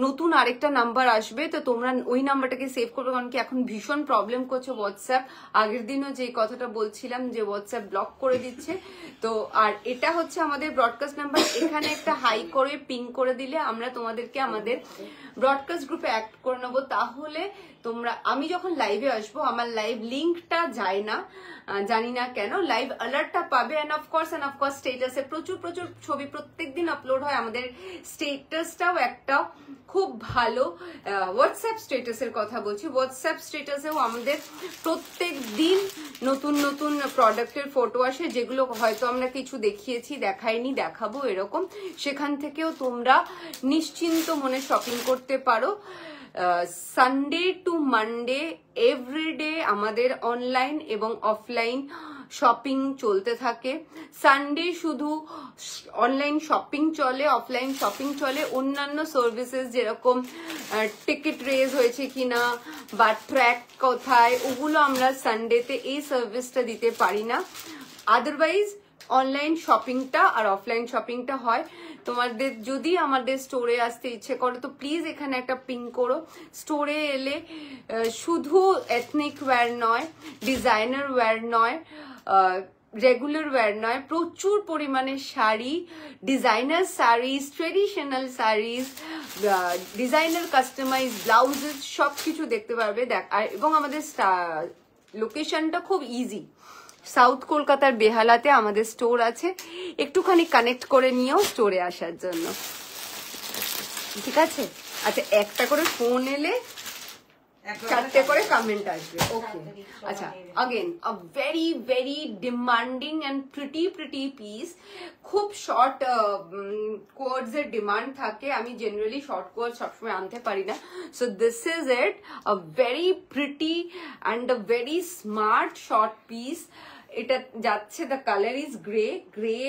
নতুন আরেকটা নাম্বার আসবে, তো তোমরা ওই নাম্বারটাকে সেভ করবে, কারণ কি এখন ভীষণ প্রবলেম করছে হোয়াটসঅ্যাপ। আগের দিনও যে কথাটা বলছিলাম যে হোয়াটসঅ্যাপ ব্লক করে দিচ্ছে। তো আর এটা হচ্ছে আমাদের ব্রডকাস্ট নাম্বার। এখানে একটা হাই করে পিং করে দিলে আমরা তোমাদেরকে আমাদের ব্রডকাস্ট গ্রুপে অ্যাড করে নেবো। তাহলে তোমরা, আমি যখন লাইভে আসবো আমার লাইভ লিঙ্কটা যায় না, জানি না কেন, লাইভ অ্যালার্টটা পাবে। অ্যান্ড অফকোর্স স্টেটাসে প্রচুর ছবি প্রত্যেকদিন আপলোড হয়। আমাদের স্টেটাসটাও একটা খুব ভালো, হোয়াটসঅ্যাপ স্টেটাসের কথা বলছি, হোয়াটসঅ্যাপ স্টেটাসেও আমাদের প্রত্যেক দিন নতুন নতুন প্রোডাক্টের ফটো আসে, যেগুলো হয়তো আমরা কিছু দেখিয়েছি, দেখাইনি, দেখাবো এরকম। সেখান থেকেও তোমরা নিশ্চিন্ত মনে শপিং করতে পারো। সানডে টু মানডে এভরিডে আমাদের অনলাইন এবং অফলাইন শপিং চলতে থাকে। সানডে শুধু অনলাইন শপিং চলে, অফলাইন শপিং চলে। অন্যান্য সার্ভিসেস যেরকম টিকিট রেজ হয়েছে কিনা বা ট্র্যাক কোথায়, ওগুলো আমরা সানডেতে এই সার্ভিসটা দিতে পারি না। আদারওয়াইজ অনলাইন শপিংটা আর অফলাইন শপিংটা হয়। তোমাদের যদি আমাদের স্টোরে আসতে ইচ্ছে করো তো প্লিজ এখানে একটা পিং করো। স্টোরে এলে শুধু এথনিক ওয়্যার নয়, ডিজাইনার ওয়্যার নয়, রেগুলার ওয়্যার নয়, প্রচুর পরিমাণে sari, designer saris, traditional saris, designer customise blouses সবকিছু দেখতে পারবে। এবং আমাদের লোকেশনটা খুব ইজি, সাউথ কলকাতার বেহালাতে আমাদের স্টোর আছে। একটুখানি কানেক্ট করে নিও স্টোরে আসার জন্য, ঠিক আছে? আচ্ছা, একটা করে ফোন এলে 4টে করে কমেন্ট আসবে, ওকে? আচ্ছা, again a very demanding and pretty piece. খুব শর্ট কোয়ার্ডস এর ডিমান্ড থাকে, আমি জেনারেলি শর্ট কোয়ার্ড সবসময় আনতে পারি না। So this is it, a very pretty and a very smart short piece. এটা যাচ্ছে, দ্য কালার ইজ গ্রে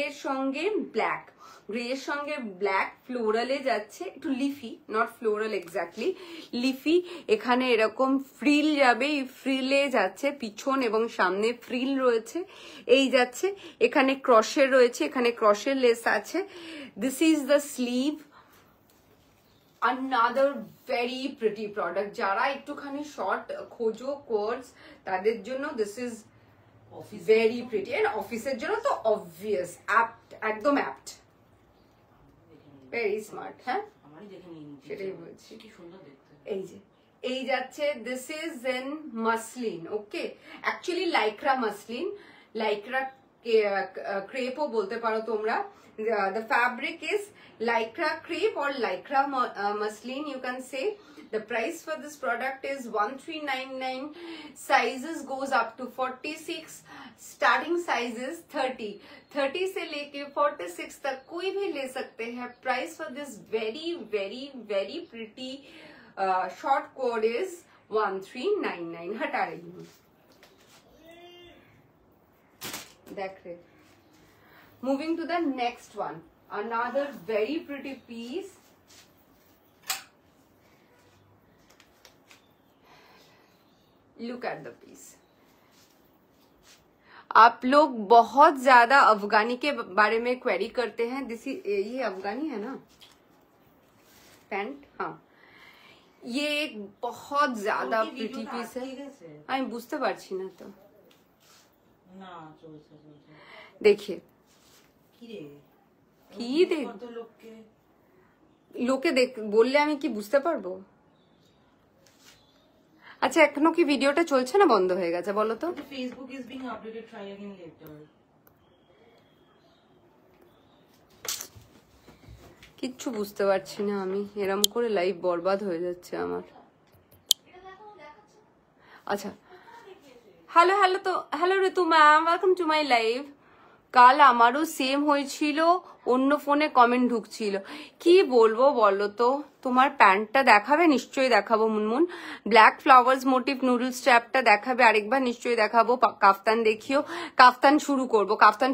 এর সঙ্গে ব্ল্যাক, গ্রে এর সঙ্গে ব্ল্যাক, ফ্লোরালে যাচ্ছে, একটু leafy, not floral exactly, leafy. এখানে এরকম ফ্রিল যাবে, এই ফ্রিলে যাচ্ছে, পিছন এবং সামনে ফ্রিল রয়েছে, এই যাচ্ছে। এখানে ক্রসের রয়েছে, এখানে ক্রসের লেস আছে। This is the sleeve. another very pretty product, যারা একটুখানি শর্ট খোঁজো কোয়ার্ডস, তাদের জন্য this is very pretty. And অফিসের জন্য তো অবভিয়াস, অ্যাপ্ট, একদম অ্যাপ্ট, ভেরি স্মার্ট। হ্যাঁ, সেটাই বলছি, কি সুন্দর দেখতে। এই যে এই যাচ্ছে, this is an muslin, okay? Actually Lycra muslin, Lycra ক্রেপও বলতে পারো তোমরা। The fabric is lycra crepe or lycra muslin, you can say. The price for this product is 1399. Sizes goes up to 46. Starting size is 30 से लेके 46 तक कोई भी ले सकते हैं। Price for this very pretty short coat is 1399। हटा रही हूँ, देख रहे। Moving to the next one, another very pretty piece। Look at the piece। आप लोग बहुत ज्यादा अफगानी के बारे में क्वेरी करते हैं। ये अफगानी है ना पैंट? हाँ, ये एक बहुत ज्यादा प्रिटी पीस है। আমি বুঝতে পারছি না তো। না চলছে চলছে। देखिए কি রে কি দেখ কত লোকে দেখ বললে আমি কি বুঝতে পারবো? আচ্ছা এখনো কি ভিডিওটা চলছে না বন্ধ হয়ে গেছে বলো তো? Facebook is being updated, try again letter. কিচ্ছু বুঝতে পারছি না আমি, এরম করে লাইভ বরবাদ হয়ে যাচ্ছে আমার। আচ্ছা হ্যালো হ্যালো তো hello Ritu ma'am, welcome to my live. কাল আমারও সেম হয়েছিল, অন্য ফোনে কমেন্ট ঢুকছিল। কি বলবো বলো তো? তোমার প্যান্টটা দেখাবে? নিশ্চয়ই দেখাবো Munmun. Black flowers motif noodle স্ট্র্যাপটা দেখাবে আরেকবার? নিশ্চয়ই দেখাবো। কাফতান দেখিও। কাফতান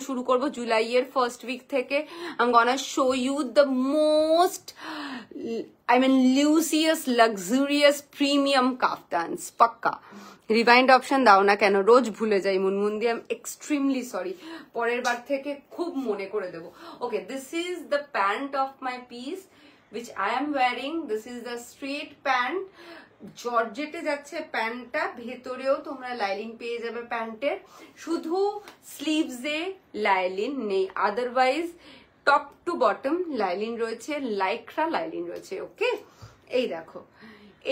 শুরু করব জুলাইয়ের ফার্স্ট উইক থেকে। I am gonna show you the most lucious luxurious premium kaftans, পাক্কা। রিভাইন্ড অপশন দাও না কেন, রোজ ভুলে যাই মুনমুন দি, আই এম এক্সট্রিমলি সরি। পরের বার থেকে খুব মনে করে দেবো। Okay, this is the pant of my piece which I am wearing. This is the straight pant. জর্জেটে যাচ্ছে প্যান্টটা, ভেতরেও তোমরা লাইলিন পেয়ে যাবে প্যান্টের, শুধু স্লিভসে লাইলিন নেই, otherwise top to bottom lining রয়েছে, লাইক্রা লাইলিন রয়েছে। ওকে, এই দেখো,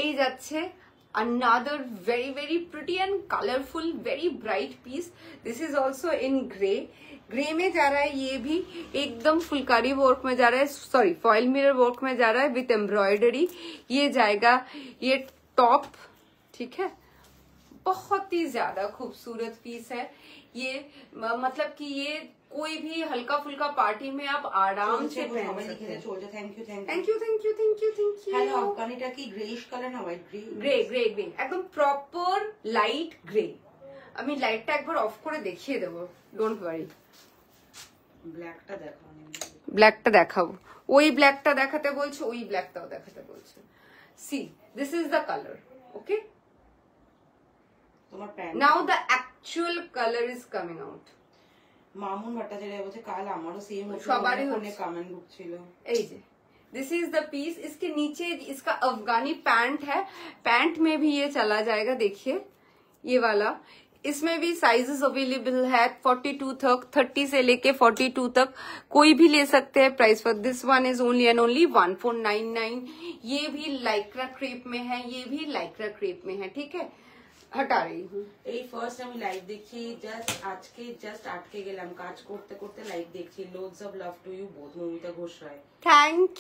এই যাচ্ছে another very very pretty and colorful very bright piece. This is also in grey. Grey में जा रहा है, ये भी एकदम फुलकारी वर्क में जा रहा है, सॉरी फॉयल मिरर वर्क में जा रहा है विथ एम्ब्रॉयडरी। ये जाएगा, ये टॉप, ठीक है, बहुत ही ज्यादा खूबसूरत पीस है ये। मतलब कि ये कोई भी हल्का फुल्का पार्टी में आप आराम से पहन सकते हैं। थैंक यू हेलो, अफगानीटा की ग्रेइश कलर ना व्हाइट ग्रे एकदम प्रॉपर लाइट ग्रे। আমি লাইটটা একবার অফ করে দেখিয়ে দেবো, ডোন্ট ওয়ারি। ব্ল্যাকটা দেখাবো, ওই ব্ল্যাকটা দেখাতে বলছো, ওই ব্ল্যাকটাও দেখাতে বলছো। See this is the colour. Okay, তোমার pant now the actual colour is coming out. Mamun Bhattacharya বলছে কাল আমারও সেম হয়েছিল, সবারই ফোনে কমেন্ট ঢুকছিল। এই যে दिस इज द पीस, इसके नीचे इसका अफगानी पैंट है, पैंट में भी ये चला जाएगा, देखिए ये वाला। इसमें भी साइजेस अवेलेबल है 42 तक, 30 से लेके 42 तक कोई भी ले सकते हैं। Price for this one is only and only 1499। ये भी लाइक्रा क्रेप में है, ये भी लाइक्रा क्रेप में है, ठीक है। हटा रही हूँ, এই ফার্স্ট আমি লাইভ দেখছি, জাস্ট আটকে গেলাম কাজ করতে করতে লাইভ দেখছি। Loads of love to you both, Moumita Ghosh Roy. Thank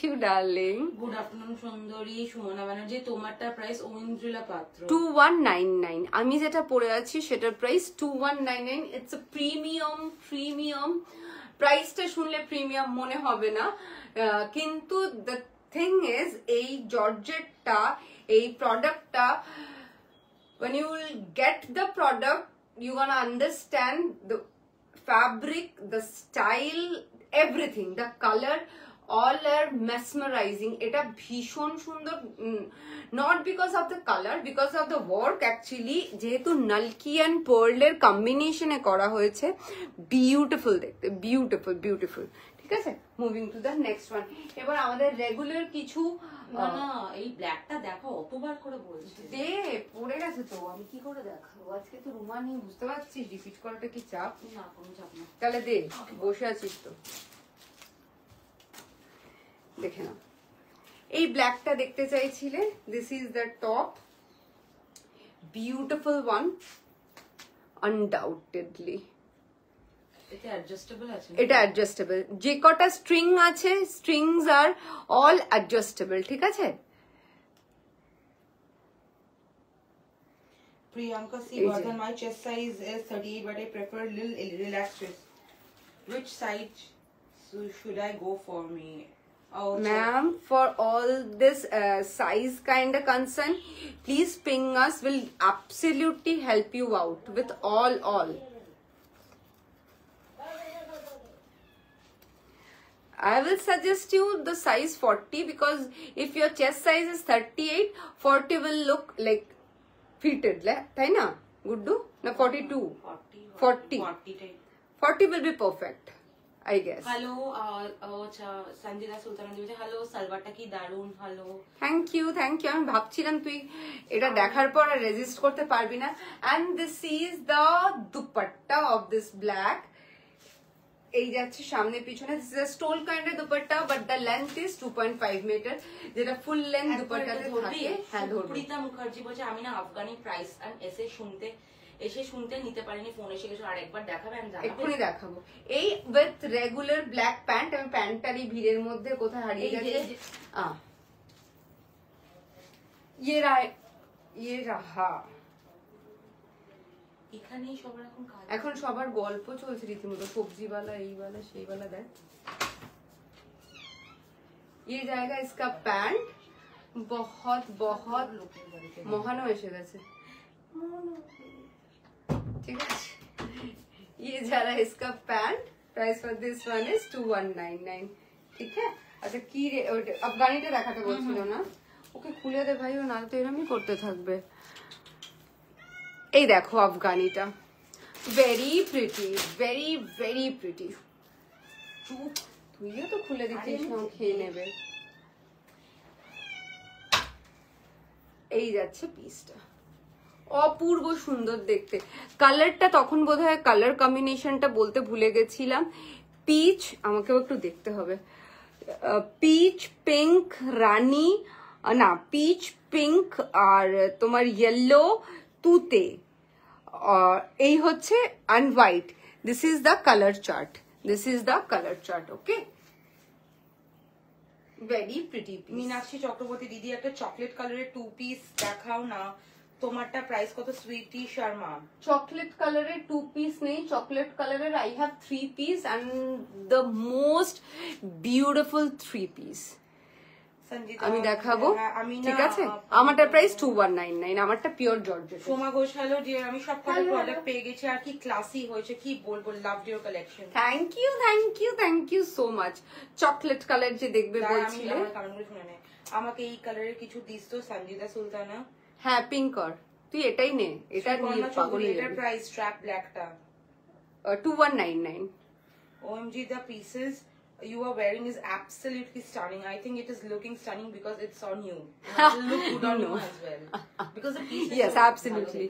you darling. Good afternoon সুন্দরী, সুমনা ব্যানার্জি। তোমারটার প্রাইস ঐন্দ্রিলা পাত্র 2199। আমি যেটা পরে আছি সেটার প্রাইস 2199। It's a premium. প্রাইসটা শুনলে প্রিমিয়াম মনে হবে না, কিন্তু দ্য থিং ইজ এই জর্জেটটা, এই প্রোডাক্টটা, when you will get the product you're gonna understand the fabric, the style, everything, the color, all are mesmerizing. এটা ভীষণ সুন্দর, not because of the color, because of the work actually, যেহেতু নালকি and পার্লের কম্বিনেশনে করা হয়েছে, বিউটিফুল দেখতে, beautiful. ঠিক আছে, moving to the next one. এবার আমাদের রেগুলার কিছু, না এই ব্ল্যাকটা দেখো, অতবার করে বলছি দে পড়ে গেছে তো, আমি কি করে দেখাবো? আজকে তো রুমা নিয়ে, বুঝতে পারছিস রিপিট করাটা কি চাপ? না কোনো চাপ না। তাহলে দে, বসে আছিস তো, দেখে না। এই ব্ল্যাকটা দেখতে চাইছিলে, this is the top, beautiful one, undoubtedly. এটা অ্যাডজাস্টেবল আছে, এটা অ্যাডজাস্টেবল, যে কটা স্ট্রিং আছে, স্ট্রিংস আর অল অ্যাডজাস্টেবল, ঠিক আছে। Priyanka C. Vardhan, my chest size is 38 but I prefer little relaxed waist. Which size should I go for me? Ma'am, for all this size kind of concern, please ping us, will absolutely help you out with all. I will suggest you the size 40, because if your chest size is 38, 40 will look like fitted, তাই না গুড্ডু? না 42, 40 will be perfect, I guess. Hello Sanjida Sultana দিয়েছে hello, সালওয়ারটা কি দারুন, hello. Thank you. আমি ভাবছিলাম তুই এটা দেখার পর আর রেজিস্ট করতে পারবি না। And this is the dupatta of this black. এই যাচ্ছে সামনে পিছনে, this is a stole kind dupatta, but the length is 2.5 metre, যেটা ফুল লেন্থ দুপাট্টাতে থাকে। হ্যাঁ ধরবি। প্রীতা মুখার্জি বলছে আমি না আফগানি প্রাইস আর এসে শুনতে নিতে পারিনি, ফোন এসে গেছে, আর একবার দেখাবেন? এক্ষুনি দেখাবো। এই উইথ রেগুলার ব্ল্যাক প্যান্ট, আমি প্যান্টটারই ভিড়ের মধ্যে কোথায় হারিয়ে গেছে। ये रहा। এখানেই সবার এখন সবার গল্প চলছে রীতিমতো, সবজিওয়ালা এইওয়ালা সেইওয়ালা। দেখ ये जाएगा इसका पैंट, बहुत बहुत মহানো এসে গেছে, ঠিক আছে। ये जा रहा है इसका pant, price for this one is 2199, ठीक है। আচ্ছা কি রে, আফগানিটা দেখাতে বলছিল না, ওকে খুলে দে ভাই, ও না তো এরকমই করতে থাকবে। এই দেখো আফগানিটা, very pretty, very very pretty. চুপ, তুইও তো খুলে দিচ্ছিস না, খেয়ে নেবে। এই যাচ্ছে পিসটা, অপূর্ব সুন্দর দেখতে। কালারটা তখন বোধহয় কালার কম্বিনেশনটা বলতে ভুলে গেছিলাম। পিচ, আমাকেও একটু দেখতে হবে, পিচ পিঙ্ক রানী, না পিচ পিঙ্ক আর তোমার ইয়েলো তুতে, এই হচ্ছে and white. This is the colour chart, this is the colour chart, okay. Very pretty. Meenakshi Chakraborty দিদি একটা চকলেট কালারের 2 পিস দেখাও না, তোমারটা প্রাইস কত? সুইটি শর্মা। চকলেট কালারের 2 পিস নেই, চকলেট কালারের I have 3 piece and the most beautiful 3 piece আমি দেখাবো, ঠিক আছে। আমারটা প্রাইস 2199, আমারটা pure georgette. Soma Ghosh, hello dear, আমি সব কটা প্রোডাক্ট পেয়ে গেছি, আর কি ক্লাসি হয়েছে, কি বলবো, love your collection. Thank you, thank you, thank you so much. Chocolate colour যে দেখবে বলছিলে, আমি কারণগুলো শুনে নে। আমাকে এই কালারের কিছু দিস তো সঞ্জিদা সুলতানা। হ্যাঁ পিঙ্ক কর, তুই এটাই নে, এটা নিয়ে পাগল হয়ে যাবি। এটার প্রাইস স্ট্র্যাপ ব্ল্যাকটা 2199। OMG, the pieces you are wearing is absolutely stunning. I think it is looking stunning because it's on you. It will look good on you as well. Because the piece is yes, so absolutely.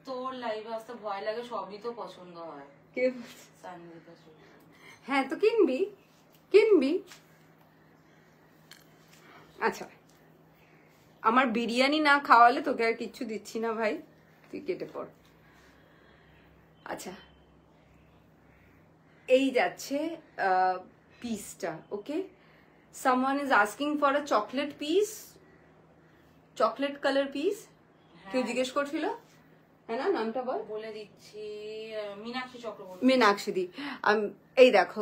তোর লাইভে আসতে ভয় লাগে, সবই তো পছন্দ হয়। কে? হ্যাঁ তো কিনবি, কিনবি। আচ্ছা, আমার বিরিয়ানি না খাওয়ালে তোকে আর কিচ্ছু দিচ্ছি না ভাই, তুই কেটে পড়। আচ্ছা, এই যাচ্ছে পিসটা, okay. Someone is asking for a chocolate piece, chocolate colour piece. কেউ জিজ্ঞেস করছিল, হ্যাঁ না, নামটা বল। বলে দিচ্ছি, মীনাক্ষী চক্রবর্তী। মীনাক্ষী দি, এই দেখো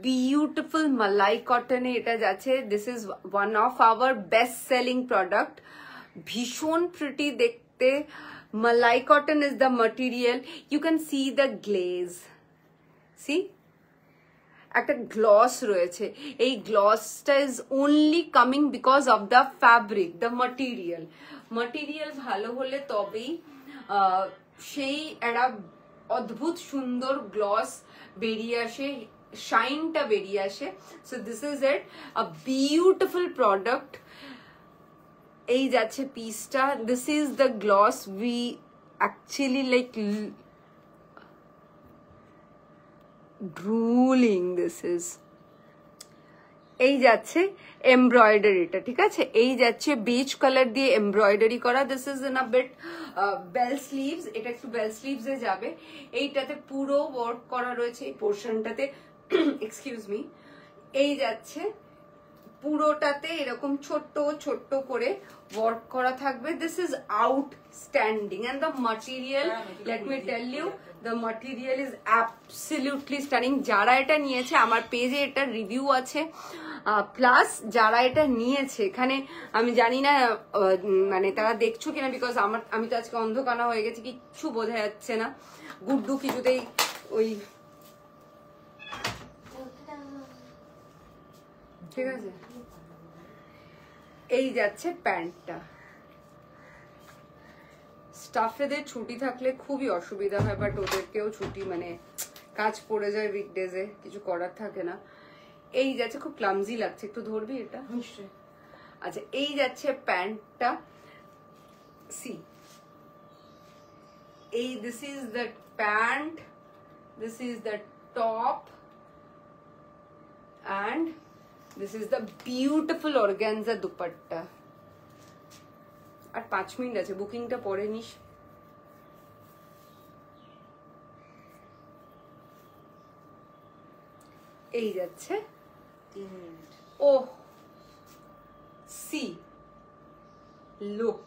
বিউটিফুল মালাই কটনে এটা যাচ্ছে। This is one of our best selling product, ভীষণ প্রিটি দেখতে। Malai cotton is the material, you can see the glaze, see একটা গ্লস রয়েছে। এই গ্লসটা is only coming because of the fabric, the material ভালো হলে তবেই সেই একটা অদ্ভুত সুন্দর গ্লস বেরিয়ে আসে, শাইনটা বেরিয়ে আসে। So this is it, a beautiful product. এই যাচ্ছে পিসটা, this is the gloss we actually like drooling, this is। এই যাচ্ছে এমব্রয়ডারিটা, ঠিক আছে। এই যাচ্ছে বেজ কালার দিয়ে এমব্রয়ডারি করা। This is in a bit bell sleeves, এটা একটু বেল স্লিভস এ যাবে। এইটাতে পুরো ওয়ার্ক করা রয়েছে এই পোর্শনটাতে, এক্সকিউজ মি। এই যাচ্ছে পুরোটাতে এরকম ছোট্ট ছোট্ট করে ওয়ার্ক করা থাকবে। This is outstanding and the material, let me tell you, the material is absolutely stunning। যারা এটা নিয়েছে, আমার পেজে এটা রিভিউ আছে, প্লাস যারা এটা নিয়েছে এখানে, আমি জানি না মানে তারা দেখছো কিনা, বিকজ আমি তো আজকে অন্ধকানা হয়ে গেছি, কিচ্ছু বোঝা যাচ্ছে না। গুড্ডু কিছুতেই ওই, ঠিক আছে। এই যাচ্ছে প্যান্টটা। স্টাফেদের ছুটি থাকলে খুবই অসুবিধা হয়, বাট ওদেরকেও ছুটি মানে কাজ পড়ে যায় উইকডেজে, কিছু করার থাকে না। এই যাচ্ছে, খুব ক্লামজি লাগছে, একটু ধরবি এটা? নিশ্চয়ই। আচ্ছা, এই যাচ্ছে প্যান্টটা। সি, এই this is the pant, this is the top, and this is the beautiful organza dupatta. আর 5 মিনিট আছে, বুকিংটা পরে নিস। এই যাচ্ছে 3 minute. Oh see, look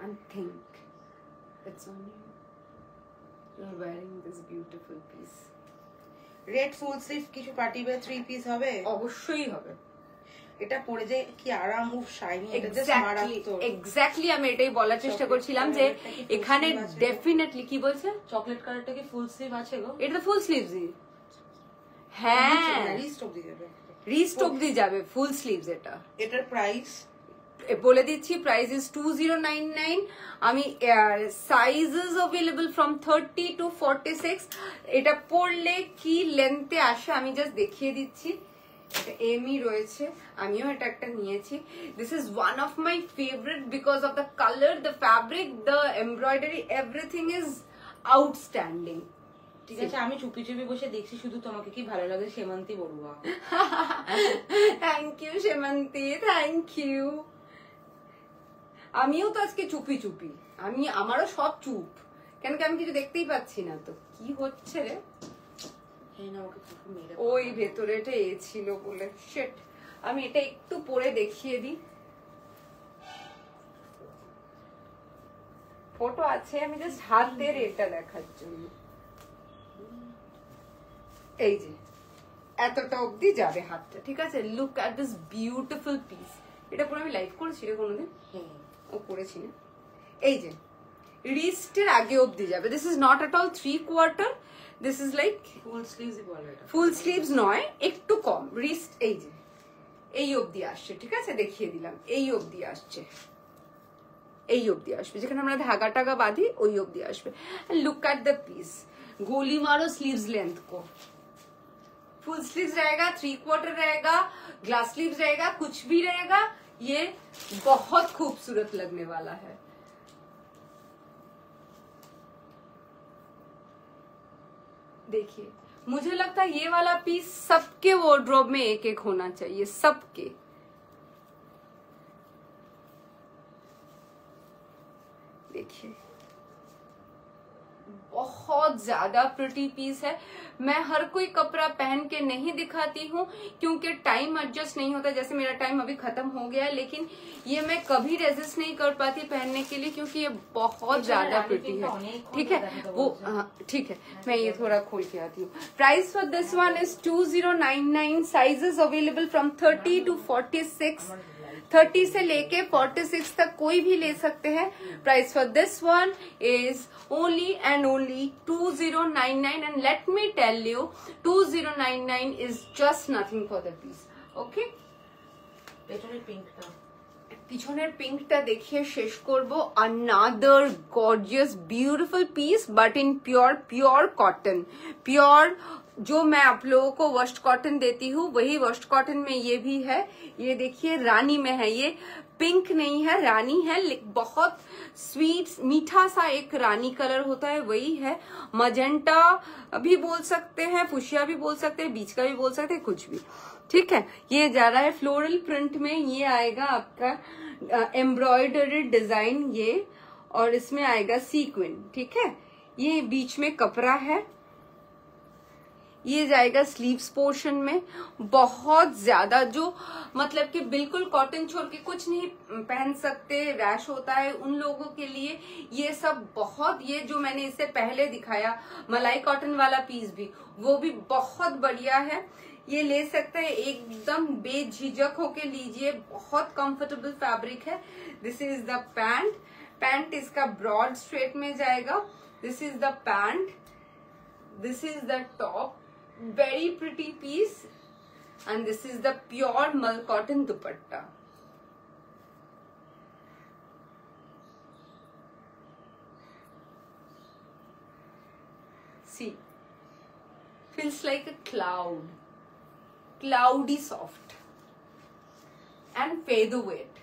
and think it's on you. You're wearing this beautiful piece. Red full sleeve কিছু party wear 3 piece হবে? অবশ্যই হবে। এটা পরে যে কি আরাম, উফ শাইনি, এটা জাস্ট মারাত্মক। এক্স্যাক্টলি আমি এটাই বলার চেষ্টা করছিলাম যে এখানে ডেফিনেটলি। কি বলছে? চকলেট কালারটা কি ফুল স্লিভ আছে গো? এটা তো ফুল স্লিভসই। হ্যাঁ, রিস্ট অব্দি যাবে, ফুল স্লিভস। এটার প্রাইস বলে দিচ্ছি, প্রাইস ইজ 2099। আমি সাইজেস অ্যাভেলেবল ফ্রম 30 to 46। এটা পরলে কি লেন্থে আসে আমি জাস্ট দেখিয়ে দিচ্ছি। এটা এমই রয়েছে, আমিও এটা একটা নিয়েছি। This is one of my favourite because of the colour, the fabric, the embroidery, everything is outstanding. ঠিক আছে, আমি চুপি চুপি বসে দেখছি শুধু তোমাকে কি ভালো লাগে। Semanti Baruah. Thank you Semanti, thank you. আমিও তো আজকে চুপি চুপি, আমারও সব চুপ, কেন কি আমি কিছু দেখতেই পাচ্ছি না। তো কি হচ্ছে রে? ওই ভেতরে এটা এ ছিল বলে শিট। আমি এটা একটু পরে দেখিয়ে দিই। ফটো আছে, আমি জাস্ট হাতের এটা দেখার জন্য। এই যে এতটা অবধি যাবে হাতটা, ঠিক আছে? Look at this beautiful piece. এটা পরে আমি লাইভ করেছি রে কোনোদিন? ও করেছি না। এই যে রিস্টের আগে অবধি যাবে। This is not at all 3/4, this is like full sleeves বলে। এটা ফুল স্লিভস নয়, একটু কম রিস্ট। এই যে এই অবধি আসছে, ঠিক আছে? দেখিয়ে দিলাম, এই অবধি আসছে, এই অবধি আসবে, যেখানে আমরা ধাগা টাগা বাঁধি ওই অবধি আসবে। লুক এট দ্য পিस, गोली मारो स्लीव्स लेंथ को। फुल स्लीव्स रहेगा, 3/4 रहेगा, ग्लास स्लीव्स रहेगा, कुछ भी रहेगा, ये बहुत खूबसूरत लगने वाला है। देखिए, मुझे लगता है ये वाला पीस सबके वार्डरोब में एक एक होना चाहिए, सबके। देखिए, बहुत ज्यादा प्रिटी पीस है। मैं हर कोई कपड़ा पहन के नहीं दिखाती हूँ क्योंकि टाइम एडजस्ट नहीं होता। जैसे मेरा टाइम अभी खत्म हो गया है, लेकिन ये मैं कभी रेजिस्ट नहीं कर पाती पहनने के लिए क्योंकि ये बहुत ज्यादा प्रिटी है। ठीक है, वो ठीक है, मैं ये थोड़ा खोल के आती हूँ। Price for this one is 2099। Sizes available from 30 to 46। 30 से लेके 46 तक कोई भी ले सकते हैं। Price for this one is only and only 2099, and let me tell you 2099 is just nothing for the piece. Okay, পিছনের পিঙ্কটা দেখিয়ে শেষ করব। another gorgeous beautiful piece but in pure cotton, pure। जो मैं आप लोगों को वॉश्ड कॉटन देती हूँ वही वॉश्ड कॉटन में ये भी है। ये देखिए रानी में है, ये पिंक नहीं है, रानी है। बहुत स्वीट मीठा सा एक रानी कलर होता है, वही है। मजेंटा भी बोल सकते हैं, फुशिया भी बोल सकते हैं, बीच का भी बोल सकते हैं, कुछ भी। ठीक है, ये जा रहा है फ्लोरल प्रिंट में। ये आएगा आपका एम्ब्रॉयडरी डिजाइन ये, और इसमें आएगा सीक्वेंट। ठीक है, ये बीच में कपड़ा है, ये जाएगा स्लीव्स पोर्शन में। बहुत ज्यादा जो मतलब कि बिल्कुल कॉटन छोड़ के कुछ नहीं पहन सकते, रैश होता है, उन लोगों के लिए ये सब बहुत। ये जो मैंने इससे पहले दिखाया मलाई कॉटन वाला पीस भी, वो भी बहुत बढ़िया है। ये ले सकते हैं, एकदम बेझिझक होके लीजिए, बहुत कंफर्टेबल फैब्रिक है। This is the pant. Pant इसका ब्रॉड स्ट्रेट में जाएगा। This is the pant, this is the top, very pretty piece, and this is the pure mal cotton dupatta। feels like a cloudy soft and featherweight.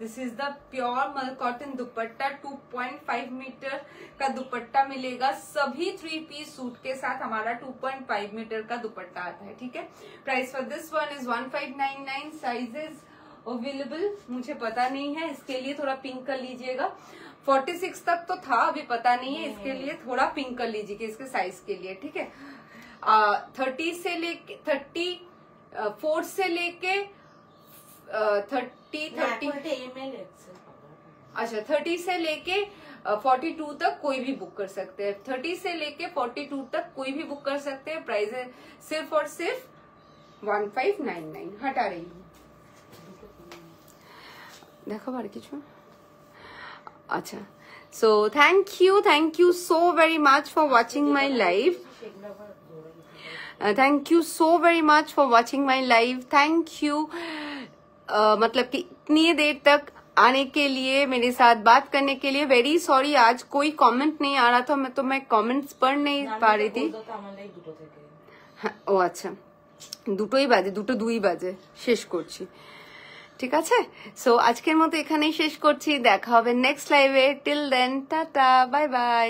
This is the pure मल cotton दुपट्टा, 2.5 metre का दुपट्टा मिलेगा। सभी 3 piece suit के साथ हमारा 2.5 metre का दुपट्टा आता है, ठीक है। Price for this one is 1599। Sizes available मुझे पता नहीं है, इसके लिए थोड़ा पिंक कर लीजिएगा। 46 तक तो था, अभी पता नहीं है, इसके लिए थोड़ा पिंक कर लीजिएगा इसके साइज के लिए, ठीक है। 34 से लेके 30 से लेके 42 तक कोई भी बुक कर सकते हैं। 30 से लेके 42 तक कोई भी बुक कर सकते हैं। प्राइस है सिर्फ और सिर्फ 1599। हटा रही हूँ, देखो बार किचु। अच्छा, so thank you so very much for watching my live. Thank you so very much for watching my live. Thank you मतलब कि इतनी देर तक आने के लिए, मेरे साथ बात करने के लिए। वेरी सॉरी, आज कोई कमेंट नहीं आ रहा था, मैं कमेंट्स पढ़ नहीं पा रही थी। ও আচ্ছা, দুটোই বাজে, 2:02 বাজে, শেষ করছি, ঠিক আছে। সো আজকের মতো এখানেই শেষ করছি, দেখা হবে নেক্সট লাইভে। Till then tata, bye by.